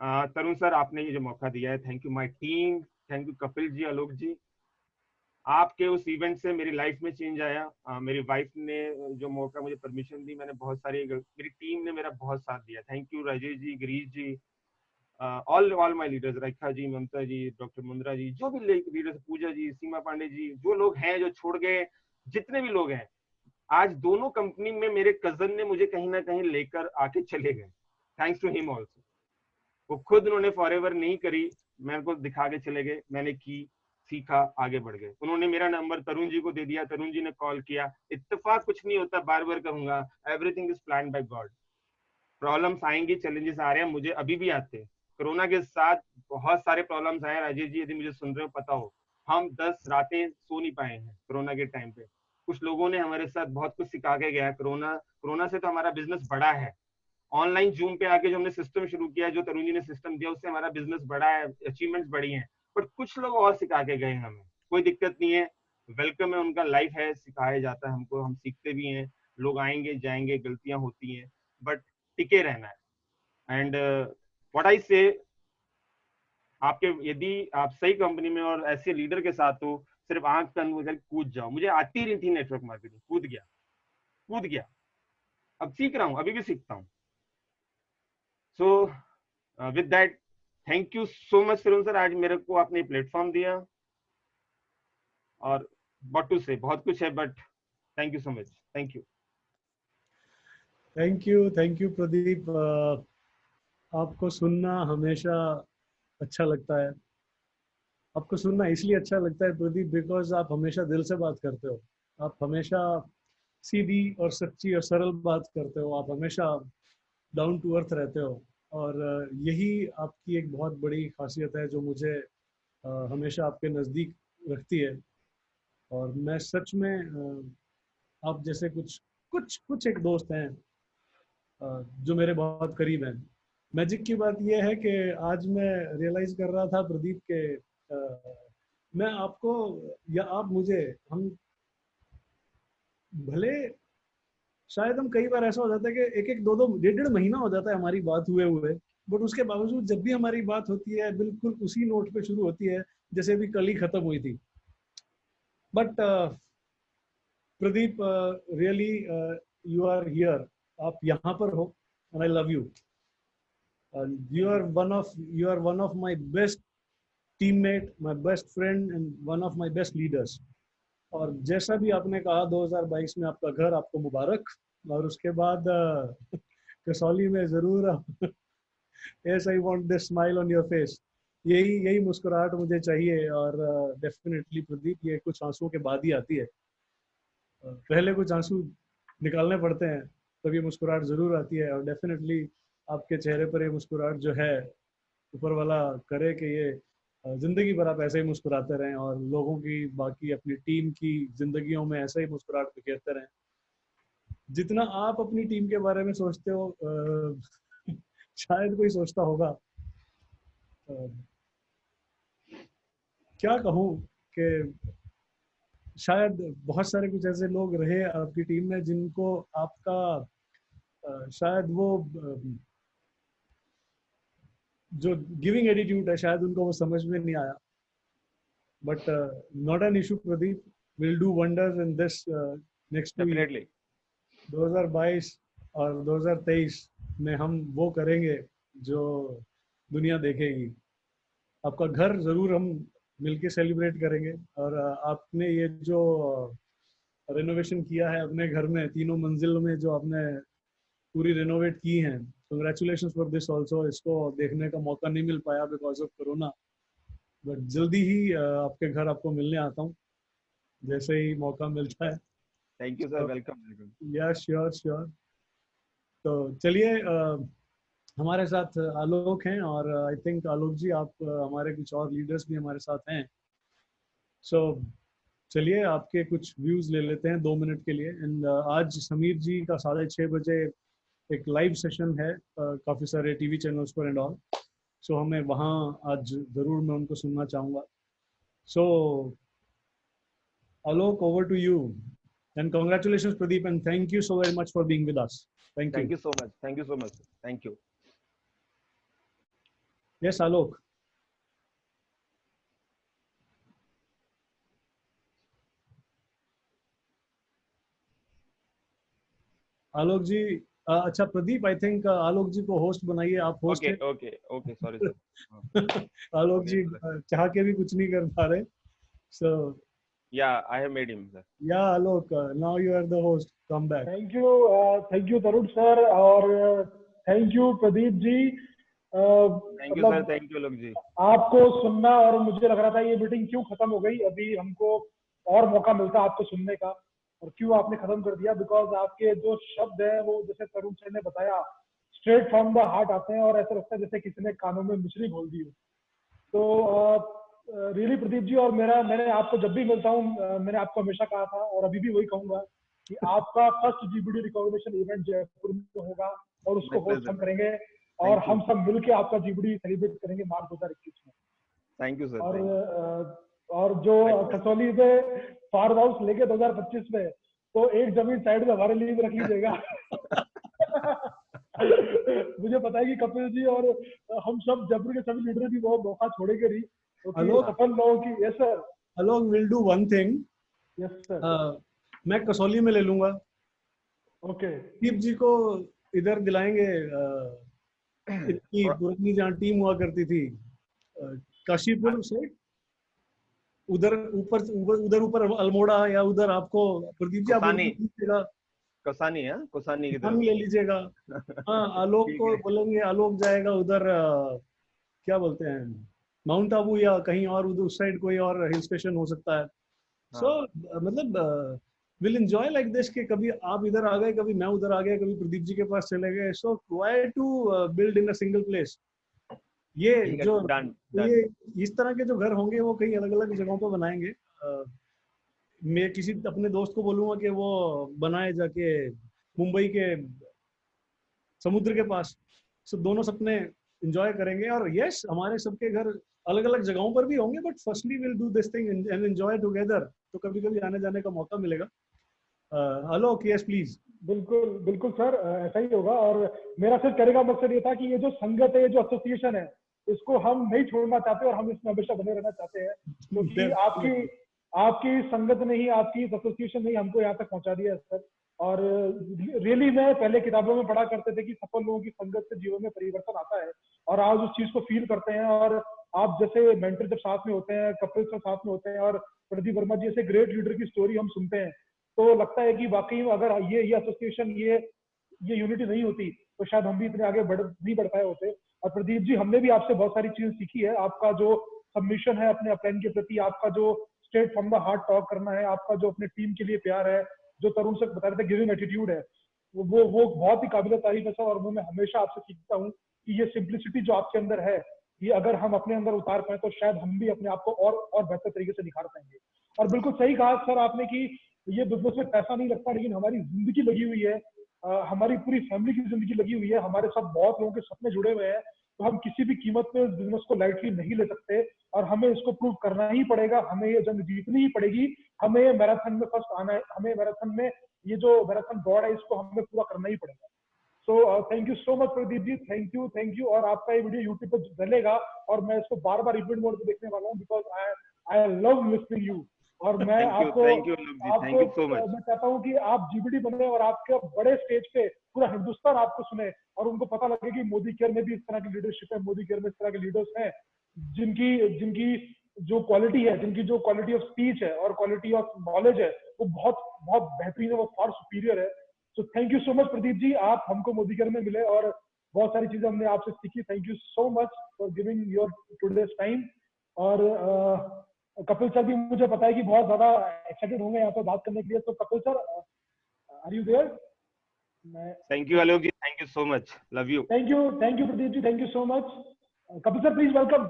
Tarun sir, आपने ये जो मौका दिया है. Thank you my team, thank you Kapil ji, Alok ji. आपके उस इवेंट से मेरी लाइफ में चेंज आया. मेरी वाइफ ने जो मौका, मुझे परमिशन दी, मैंने बहुत सारी, मेरी टीम ने मेरा बहुत साथ दिया. Thank you Rajesh ji, Girish ji, all my leaders, Rekha ji, Mamta ji, doctor Mundra ji, जो भी लीडर्स, पूजा जी, सीमा पांडे जी, जो लोग हैं जो छोड़ गए, जितने भी लोग हैं. आज दोनों कंपनी में मेरे कजन ने मुझे कहीं ना कहीं लेकर आके चले गए. Thanks to him also. वो खुद उन्होंने फॉरएवर नहीं करी, मेरे को दिखा के चले गए, मैंने की, सीखा, आगे बढ़ गए. उन्होंने मेरा नंबर तरुण जी को दे दिया, तरुण जी ने कॉल किया. इत्तेफाक कुछ नहीं होता, बार बार कहूंगा, everything is plan by God. Problems आएंगी, चैलेंजेस आ रहे हैं, मुझे अभी भी आते हैं. कोरोना के साथ बहुत सारे प्रॉब्लम्स आए. राजेश जी, यदि मुझे सुन रहे हो, पता हो, हम 10 रातें सो नहीं पाए हैं कोरोना के टाइम पे. कुछ लोगों ने हमारे साथ बहुत कुछ सिखा के गया. कोरोना से तो हमारा बिजनेस बढ़ा है. ऑनलाइन जूम पे आके जो हमने सिस्टम शुरू किया, जो तरुण जी ने सिस्टम दिया, उससे हमारा बिजनेस बढ़ा है, अचीवमेंट्स बढ़ी हैं. बट कुछ लोग और सिखा के गए हमें. कोई दिक्कत नहीं है, वेलकम है, उनका लाइफ है, सिखाया जाता है हमको, हम सीखते भी हैं. लोग आएंगे जाएंगे, गलतियां होती हैं, बट टिके रहना है. एंड व्हाट आई से, आपके यदि आप सही कंपनी में और ऐसे लीडर के साथ हो, सिर्फ आंख बंद करके कूद जाओ. मुझे आती नहीं थी नेटवर्क मार्केटिंग, कूद गया. अब सीख रहा हूँ, अभी भी सीखता हूँ. So with that, thank you so much Firoz sir, आज मेरे को आपने प्लेटफॉर्म दिया. और व्हाट टू से, बहुत कुछ है, but thank you so much. Thank you. Thank you Pradeep. आपको सुनना हमेशा अच्छा लगता है. आपको सुनना इसलिए अच्छा लगता है प्रदीप, बिकॉज आप हमेशा दिल से बात करते हो. आप हमेशा सीधी और सच्ची और सरल बात करते हो. आप हमेशा डाउन टू अर्थ रहते हो. और यही आपकी एक बहुत बड़ी खासियत है जो मुझे हमेशा आपके नज़दीक रखती है. और मैं सच में आप जैसे कुछ कुछ कुछ एक दोस्त हैं जो मेरे बहुत करीब हैं. मैजिक की बात यह है कि आज मैं रियलाइज कर रहा था प्रदीप के मैं आपको या आप मुझे, हम भले शायद हम कई बार ऐसा हो जाता है कि एक एक दो दो डेढ़ डेढ़ महीना हो जाता है हमारी बात हुए हुए, बट उसके बावजूद जब भी हमारी बात होती है बिल्कुल उसी नोट पे शुरू होती है जैसे अभी कल ही खत्म हुई थी. But Pradeep, really you are here, आप यहाँ पर हो, and I love you. You are one of my best teammate, my best friend and one of my best leaders. और जैसा भी आपने कहा, 2022 में आपका घर आपको मुबारक, और उसके बाद कसौली में जरूर yes, I want this smile on your face. यही यही मुस्कुराहट मुझे चाहिए। और डेफिनेटली प्रदीप, ये कुछ आंसुओं के बाद ही आती है। पहले कुछ आंसू निकालने पड़ते हैं, तब ये मुस्कुराहट जरूर आती है। और डेफिनेटली आपके चेहरे पर ये मुस्कुराहट जो है, ऊपर वाला करे कि ये जिंदगी भर आप ऐसे ही मुस्कुराते रहें, और लोगों की, बाकी अपनी टीम की जिंदगियों में ऐसे ही मुस्कुराहट बिखेरते रहें। जितना आप अपनी टीम के बारे में सोचते हो, शायद कोई सोचता होगा। क्या कहूँ कि शायद बहुत सारे कुछ ऐसे लोग रहे आपकी टीम में जिनको आपका शायद वो जो गिविंग एटीट्यूड है, शायद उनको वो समझ में नहीं आया। But not an issue Pradeep, will do wonders in this next 2 year. 2022 और 2023 में हम वो करेंगे जो दुनिया देखेगी। आपका घर जरूर हम मिलके सेलिब्रेट करेंगे। और आपने ये जो रेनोवेशन किया है अपने घर में, 3 मंजिलों में जो आपने पूरी रेनोवेट की हैं, कंग्रेचुलेशंस फॉर दिस ऑल्सो। इसको देखने का मौका नहीं मिल पाया बिकॉज ऑफ कोरोना, बट जल्दी ही आपके घर आपको मिलने आता हूँ जैसे ही मौका मिलता है। Thank you sir, welcome. या श्योर श्योर। तो चलिए, हमारे साथ आलोक हैं, और आई थिंक आलोक जी, आप हमारे कुछ और लीडर्स भी हमारे साथ हैं। सो चलिए, आपके कुछ व्यूज ले लेते हैं 2 मिनट के लिए। एंड आज समीर जी का 6:30 बजे एक लाइव सेशन है, काफ़ी सारे टीवी चैनल्स पर एंड ऑल। सो हमें वहाँ आज ज़रूर मैं उनको सुनना चाहूँगा। सो Alok, over to you. And congratulations, Pradeep, and thank you so very much for being with us. Thank you. Thank you so much. Thank you so much. Thank you. Yes, Alok. आलोक जी, अच्छा Pradeep, I think आलोक जी को host बनाइए, आप host हैं। Okay sorry sir. Alok ji चाह के भी कुछ नहीं कर पा रहे। सो yeah, I have made him sir. Yeah, Alok, now you are the host. Come back. Thank you Tarun sir, और thank you Pradeep ji. Thank you sir, thank you Alok जी। आपको सुनना, और मुझे लग रहा था ये मीटिंग क्यों खत्म हो गई, अभी हमको और मौका मिलता आपको सुनने का, और क्यों आपने खत्म कर दिया। बिकॉज आपके जो शब्द है वो, जैसे तरुण सर ने बताया, स्ट्रेट फ्रॉम द हार्ट आते हैं, और ऐसा लगता है जैसे किसी ने कानों में मिश्री घोल दी हो। तो रियली प्रदीप जी, और मैंने आपको जब भी मिलता हूँ, मैंने आपको हमेशा कहा था और अभी भी वही कहूंगा कि आपका first GBD recognition event Jaipur में होगा, और उसको होस्ट हम करेंगे, और हम सब मिलके आपका जीबीडी सेलिब्रेट करेंगे मार्च 2021 में। Thank you sir. और जो कसौली से फार्म हाउस लेके 2025 में, तो एक जमीन साइड में हमारे लिए भी रख लीजिएगा। मुझे पता है कि कपिल जी और हम सब जयपुर के सभी लीडर भी वो मौका छोड़ेंगे नहीं, तो सफल लोगों की। Yes sir. Alok, will do one thing. Yes sir. मैं कसौली में ले लूंगा। ओके। दीप जी को इधर दिलाएंगे, इतनी पुरानी जहाँ टीम हुआ करती थी, काशीपुर से उधर ऊपर अल्मोड़ा, या उधर आपको प्रदीप जी आप कोसानी है, कोसानी की ले लीजिएगा। हाँ, आलोक को बोलेंगे, आलोक जाएगा उधर, क्या बोलते हैं, माउंट आबू या कहीं और उधर उस साइड कोई और हिल स्टेशन हो सकता है। सो मतलब विल एंजॉय लाइक दिस कि कभी आप इधर आ गए, कभी मैं उधर आ गया, कभी प्रदीप जी के पास चले गए। So why to build in a single place. ये जो ये इस तरह के जो घर होंगे वो कई अलग अलग जगहों पर बनाएंगे। मैं किसी अपने दोस्त को बोलूंगा कि वो बनाए जाके मुंबई के समुद्र के पास। सो दोनों सपने एंजॉय करेंगे। और यस, हमारे सबके घर अलग अलग जगहों पर भी होंगे, but firstly will do this thing and enjoy together. तो कभी कभी आने जाने का मौका मिलेगा। आलोक, यस प्लीज। बिल्कुल बिल्कुल सर, ऐसा ही होगा। और मेरा सिर्फ कहने का मकसद ये था कि ये जो संगत है, ये जो एसोसिएशन है, इसको हम नहीं छोड़ना चाहते, और हम इसमें हमेशा बने रहना चाहते हैं, क्योंकि आपकी आपकी संगत ने ही, आपकी एसोसिएशन ने ही हमको यहाँ तक पहुंचा दिया है सर। और रियली मैं पहले किताबों में पढ़ा करते थे कि सफल लोगों की संगत से जीवन में परिवर्तन आता है, और आज उस चीज को फील करते हैं। और आप जैसे मेंटर जब साथ में होते हैं, कपिल सर साथ में होते हैं, और प्रदीप वर्मा जी जैसे ग्रेट लीडर की स्टोरी हम सुनते हैं, तो लगता है कि वाकई में अगर ये एसोसिएशन, ये यूनिटी नहीं होती तो शायद हम भी इतने आगे नहीं बढ़ पाए होते। और प्रदीप जी, हमने भी आपसे बहुत सारी चीजें सीखी है। आपका जो सबमिशन है अपने अपलाइन के प्रति, आपका जो straight from the heart talk करना है, आपका जो अपने टीम के लिए प्यार है, जो तरुण सर बता रहे थे गिविंग एटीट्यूड है, वो बहुत ही काबिल तारीफ है सर। और वो मैं हमेशा आपसे सीखता हूँ कि ये सिंप्लिसिटी जो आपके अंदर है, ये अगर हम अपने अंदर उतार पाए तो शायद हम भी अपने आप को और बेहतर तरीके से निखार पाएंगे। और बिल्कुल सही कहा सर आपने कि ये बिजनेस में पैसा नहीं लगता, लेकिन हमारी जिंदगी लगी हुई है, हमारी पूरी फैमिली की जिंदगी लगी हुई है, हमारे साथ बहुत लोगों के सपने जुड़े हुए हैं। तो हम किसी भी कीमत पे इस बिजनेस को लाइटली नहीं ले सकते, और हमें इसको प्रूव करना ही पड़ेगा। हमें ये जंग जीतनी ही पड़ेगी, हमें ये मैराथन में फर्स्ट आना है, हमें मैराथन में ये जो मैराथन दौड़ है इसको हमें पूरा करना ही पड़ेगा। So thank you so much Pradeep ji, thank you. और आपका ये वीडियो यूट्यूब पर डलेगा, और मैं इसको बार बार रिपीट मोड पे देखने वाला हूँ, because I love listening you. और मैं आपको थैंक यू जी, थैंक यू सो मच। मैं चाहता हूँ कि आप जीबीडी बने और आपके बड़े स्टेज पे पूरा हिंदुस्तान आपको सुने, और उनको पता लगे कि मोदी केयर में भी इस तरह की लीडरशिप है, मोदी केयर में इस तरह के लीडर्स हैं जिनकी जो क्वालिटी है, जिनकी जो क्वालिटी ऑफ स्पीच है और क्वालिटी ऑफ नॉलेज है, वो बहुत बहुत बेहतरीन है, वो फार सुपीरियर है। So thank you so much Pradeep ji, आप हमको मोदी केयर में मिले और बहुत सारी चीजें हमने आपसे सीखी। Thank you so much for giving your today's time. और कपिल सर भी मुझे पता है कि बहुत ज्यादा एक्साइटेड होंगे यहाँ पे बात करने के लिए। तो Kapil sir, are you there? Thank you Alok ji, thank you so much, love you. Thank you Pradeep ji, thank you so much. Kapil sir please welcome.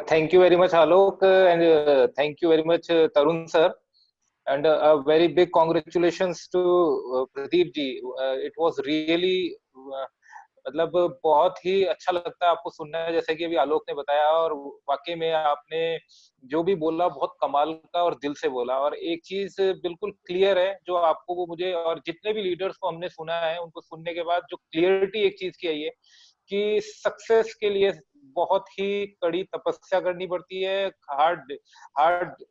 Thank you very much, Alok, and thank you very much, Tarun sir, and a very big congratulations to Pradeep ji. It was really मतलब बहुत ही अच्छा लगता है आपको सुनना है, जैसे कि अभी आलोक ने बताया, और वाकई में आपने जो भी बोला बहुत कमाल का और दिल से बोला। और एक चीज बिल्कुल क्लियर है जो आपको, वो मुझे और जितने भी लीडर्स को हमने सुना है उनको सुनने के बाद जो क्लियरिटी एक चीज की आई है कि सक्सेस के लिए बहुत ही कड़ी तपस्या करनी पड़ती है, हार्ड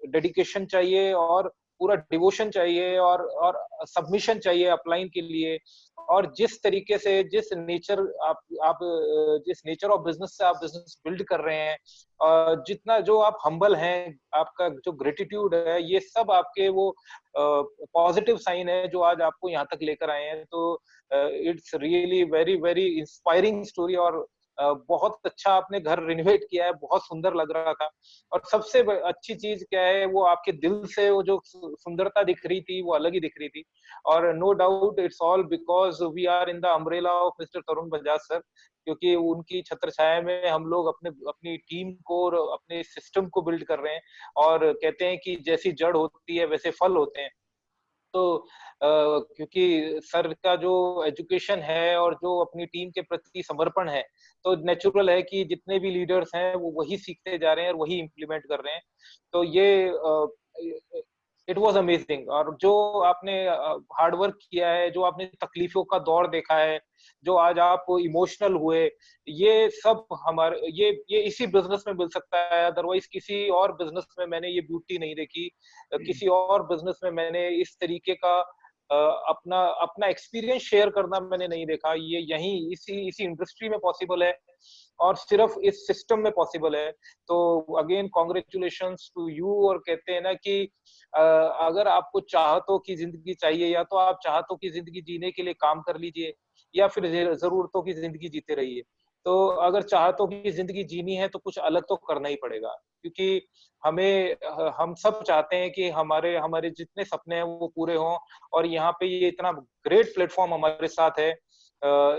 डेडिकेशन चाहिए, और पूरा डिवोशन चाहिए, और सबमिशन चाहिए अपलाइन के लिए। और जिस तरीके से, जिस नेचर ऑफ बिजनेस से आप बिजनेस बिल्ड कर रहे हैं, जितना जो आप हम्बल हैं, आपका जो ग्रेटिट्यूड है, ये सब आपके वो पॉजिटिव साइन है जो आज आपको यहाँ तक लेकर आए हैं। तो it's really very very inspiring story. और बहुत अच्छा आपने घर रिनोवेट किया है, बहुत सुंदर लग रहा था। और सबसे अच्छी चीज क्या है, वो आपके दिल से वो जो सुंदरता दिख रही थी वो अलग ही दिख रही थी। और no doubt it's all because we are in the umbrella of mister Tarun Bajaj sir, क्योंकि उनकी छत्र छाया में हम लोग अपनी टीम को और अपने सिस्टम को बिल्ड कर रहे हैं। और कहते हैं कि जैसी जड़ होती है वैसे फल होते हैं। तो क्योंकि सर का जो एजुकेशन है और जो अपनी टीम के प्रति समर्पण है, तो नेचुरल है कि जितने भी लीडर्स हैं वो वही सीखते जा रहे हैं और वही इम्प्लीमेंट कर रहे हैं। तो ये इट वाज अमेजिंग। और जो आपने हार्ड वर्क किया है, जो आपने तकलीफों का दौर देखा है, जो आज आप इमोशनल हुए, ये सब हमारे ये इसी बिजनेस में मिल सकता है। अदरवाइज किसी और बिजनेस में मैंने ये ब्यूटी नहीं देखी, किसी और बिजनेस में मैंने इस तरीके का अपना अपना एक्सपीरियंस शेयर करना मैंने नहीं देखा। ये यहीं इसी इंडस्ट्री में पॉसिबल है, और सिर्फ इस सिस्टम में पॉसिबल है। तो अगेन कॉन्ग्रेचुलेशंस टू यू। और कहते हैं ना कि अगर आपको चाहतों की जिंदगी चाहिए, या तो आप चाहतों की जिंदगी जीने के लिए काम कर लीजिए, या फिर जरूरतों की जिंदगी जीते रहिए। तो अगर चाहतों की जिंदगी जीनी है तो कुछ अलग तो करना ही पड़ेगा, क्योंकि हम सब चाहते हैं कि हमारे हमारे जितने सपने हैं वो पूरे हों। और यहाँ पे ये इतना ग्रेट प्लेटफॉर्म हमारे साथ है,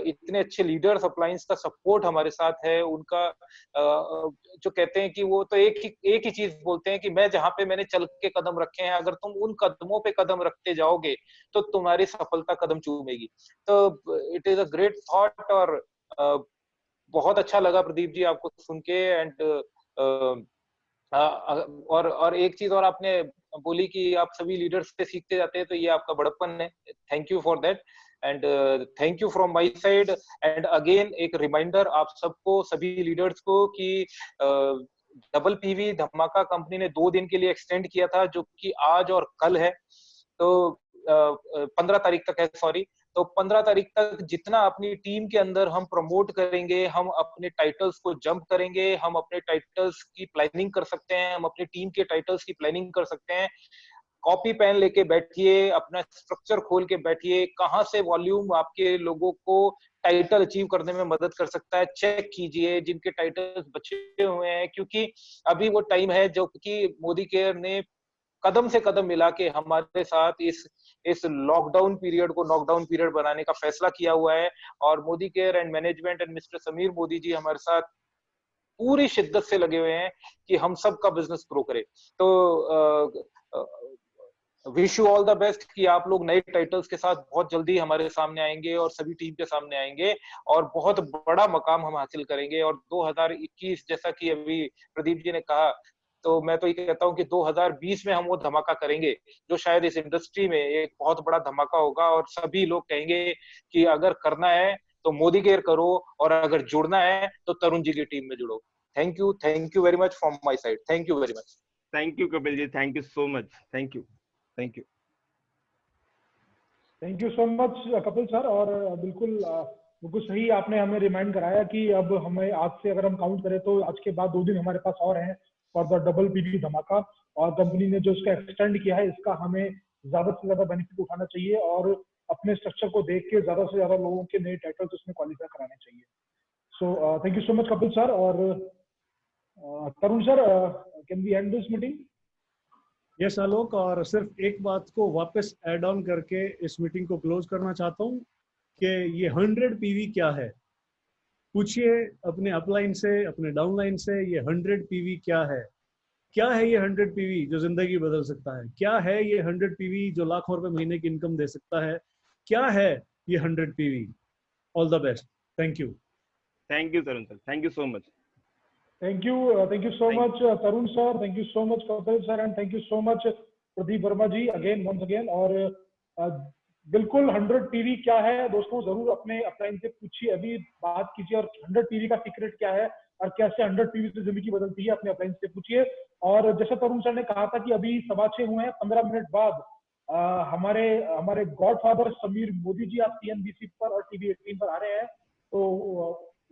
इतने अच्छे लीडर्स, अप्लायंस का सपोर्ट हमारे साथ है, उनका जो कहते हैं कि वो तो एक ही चीज बोलते हैं कि मैं जहाँ पे मैंने चल के कदम रखे हैं, अगर तुम उन कदमों पे कदम रखते जाओगे तो तुम्हारी सफलता कदम चूमेगी। तो it is a great thought. और बहुत अच्छा लगा प्रदीप जी आपको सुन के। एंड और एक चीज और आपने बोली कि आप सभी लीडर्स से सीखते जाते हैं, तो ये आपका बड़प्पन है। Thank you for that. And thank you from my side. And again एक रिमाइंडर आप सबको, सभी लीडर्स को, कि डबल पीवी धमाका कंपनी ने 2 दिन के लिए एक्सटेंड किया था, जो कि आज और कल है। तो 15 तारीख तक है, सॉरी। तो 15 तारीख तक जितना अपनी टीम के अंदर हम प्रमोट करेंगे, हम अपने टाइटल्स को जंप करेंगे, हम अपने टाइटल्स की प्लानिंग कर सकते हैं, हम अपनी टीम के टाइटल्स की प्लानिंग कर सकते हैं। कॉपी पेन लेके बैठिए, अपना स्ट्रक्चर खोल के बैठिए, कहाँ से वॉल्यूम आपके लोगों को टाइटल अचीव करने में मदद कर सकता है, चेक कीजिए जिनके टाइटल्स बचे हुए हैं, क्योंकि अभी वो टाइम है जो कि मोदी केयर ने कदम से कदम मिला के हमारे साथ इस लॉकडाउन पीरियड को नॉकडाउन पीरियड बनाने का फैसला किया हुआ है। और Modi care and management and mister Sameer Modi ji हमारे साथ पूरी शिद्दत से लगे हुए हैं कि हम सब का बिजनेस ग्रो करे। तो wish you all the best कि आप लोग नए टाइटल्स के साथ बहुत जल्दी हमारे सामने आएंगे और सभी टीम के सामने आएंगे और बहुत बड़ा मकाम हम हासिल करेंगे। और 2021 जैसा कि अभी प्रदीप जी ने कहा, तो मैं तो ये कहता हूँ कि 2020 में हम वो धमाका करेंगे जो शायद इस इंडस्ट्री में एक बहुत बड़ा धमाका होगा और सभी लोग कहेंगे कि अगर करना है तो मोदी केयर करो और अगर जुड़ना है तो तरुण जी की टीम में जुड़ो। Thank you very much from my side. Thank you very much. Thank you Kapil ji, thank you so much, thank you, thank you. Thank you so much Kapil sir. और बिल्कुल सही आपने हमें रिमाइंड कराया कि अब हमें आज से अगर हम काउंट करें तो आज के बाद 2 दिन हमारे पास और हैं फॉर द डबल पीवी धमाका। और कंपनी ने जो इसका एक्सटेंड किया है, इसका हमें ज्यादा से ज्यादा बेनिफिट उठाना चाहिए और अपने स्ट्रक्चर को देख के ज्यादा से ज्यादा लोगों के नए टाइटल्स उसमें क्वालिफाई कराने चाहिए। So thank you so much Kapil sir. और Tarun sir, can we end this meeting? Yes Alok, और सिर्फ एक बात को वापस ऐड ऑन करके इस मीटिंग को क्लोज करना चाहता हूँ कि ये 100 पीवी क्या है। पूछिए अपने अपलाइन से, अपने डाउनलाइन से, ये 100 पीवी क्या है। क्या है ये 100 पीवी जो जिंदगी बदल सकता है? क्या है ये 100 पीवी जो लाखों रुपए महीने की इनकम दे सकता है? क्या है ये 100 PV? All the best. Thank you Tarun sir, thank you so much. Thank you so much Tarun sir, thank you so much Kapil sir, and thank you so much Pradeep Verma ji once again। और बिल्कुल 100 PV क्या है दोस्तों, जरूर अपने upline से पूछिए, अभी बात कीजिए। और 100 पीवी का सीक्रेट क्या है और कैसे 100 पीवी से जिंदगी बदलती है, अपने अपलाइन से पूछिए। और जैसे तरुण सर ने कहा था कि अभी 6:15 हुए हैं, 15 मिनट बाद हमारे गॉडफादर समीर मोदी जी आज CNBC पर और TV 18 पर आ रहे हैं। तो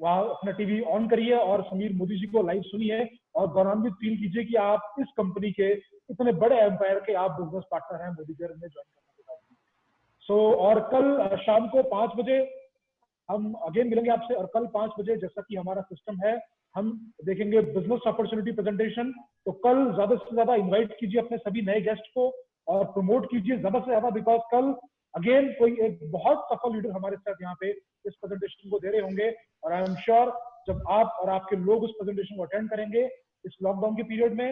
वहाँ अपना टीवी ऑन करिए और समीर मोदी जी को लाइव सुनिए और गौरवान्वित फील कीजिए कि आप इस कंपनी के इतने बड़े एम्पायर के आप बिजनेस पार्टनर हैं मोदी केयर में ज्वाइन करने के बाद। सो और कल शाम को 5 बजे हम अगेन मिलेंगे आपसे। और कल 5 बजे जैसा कि हमारा सिस्टम है, हम देखेंगे बिजनेस अपॉर्चुनिटी प्रेजेंटेशन। तो कल ज्यादा से ज्यादा इन्वाइट कीजिए अपने सभी नए गेस्ट को और प्रमोट कीजिए ज्यादा से ज्यादा, बिकॉज कल अगेन कोई एक बहुत सफल लीडर हमारे साथ यहाँ पे इस प्रेजेंटेशन को दे रहे होंगे। और आई एम श्योर जब आप और आपके लोग उस प्रेजेंटेशन को अटेंड करेंगे इस लॉकडाउन के पीरियड में,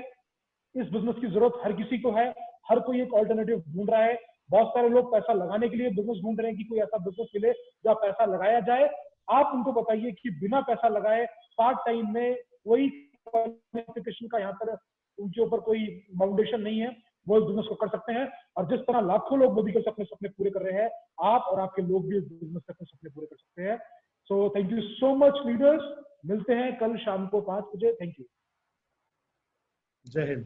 इस बिजनेस की जरूरत हर किसी को है, हर कोई एक ऑल्टरनेटिव ढूंढ रहा है। बहुत सारे लोग पैसा लगाने के लिए बिजनेस ढूंढ रहे हैं कि कोई ऐसा बिजनेस मिले जहाँ पैसा लगाया जाए। आप उनको बताइए कि बिना पैसा लगाए पार्ट टाइम में कोई क्वालिफिकेशन का यहाँ पर उनके ऊपर कोई फाउंडेशन नहीं है, वो इस बिजनेस को कर सकते हैं। और जिस तरह लाखों लोग मोदी के अपने सपने पूरे कर रहे हैं, आप और आपके लोग भी इस बिजनेस से अपने सपने पूरे कर सकते हैं। सो thank you so much leaders, मिलते हैं कल शाम को 5 बजे। Thank you. जय हिंद।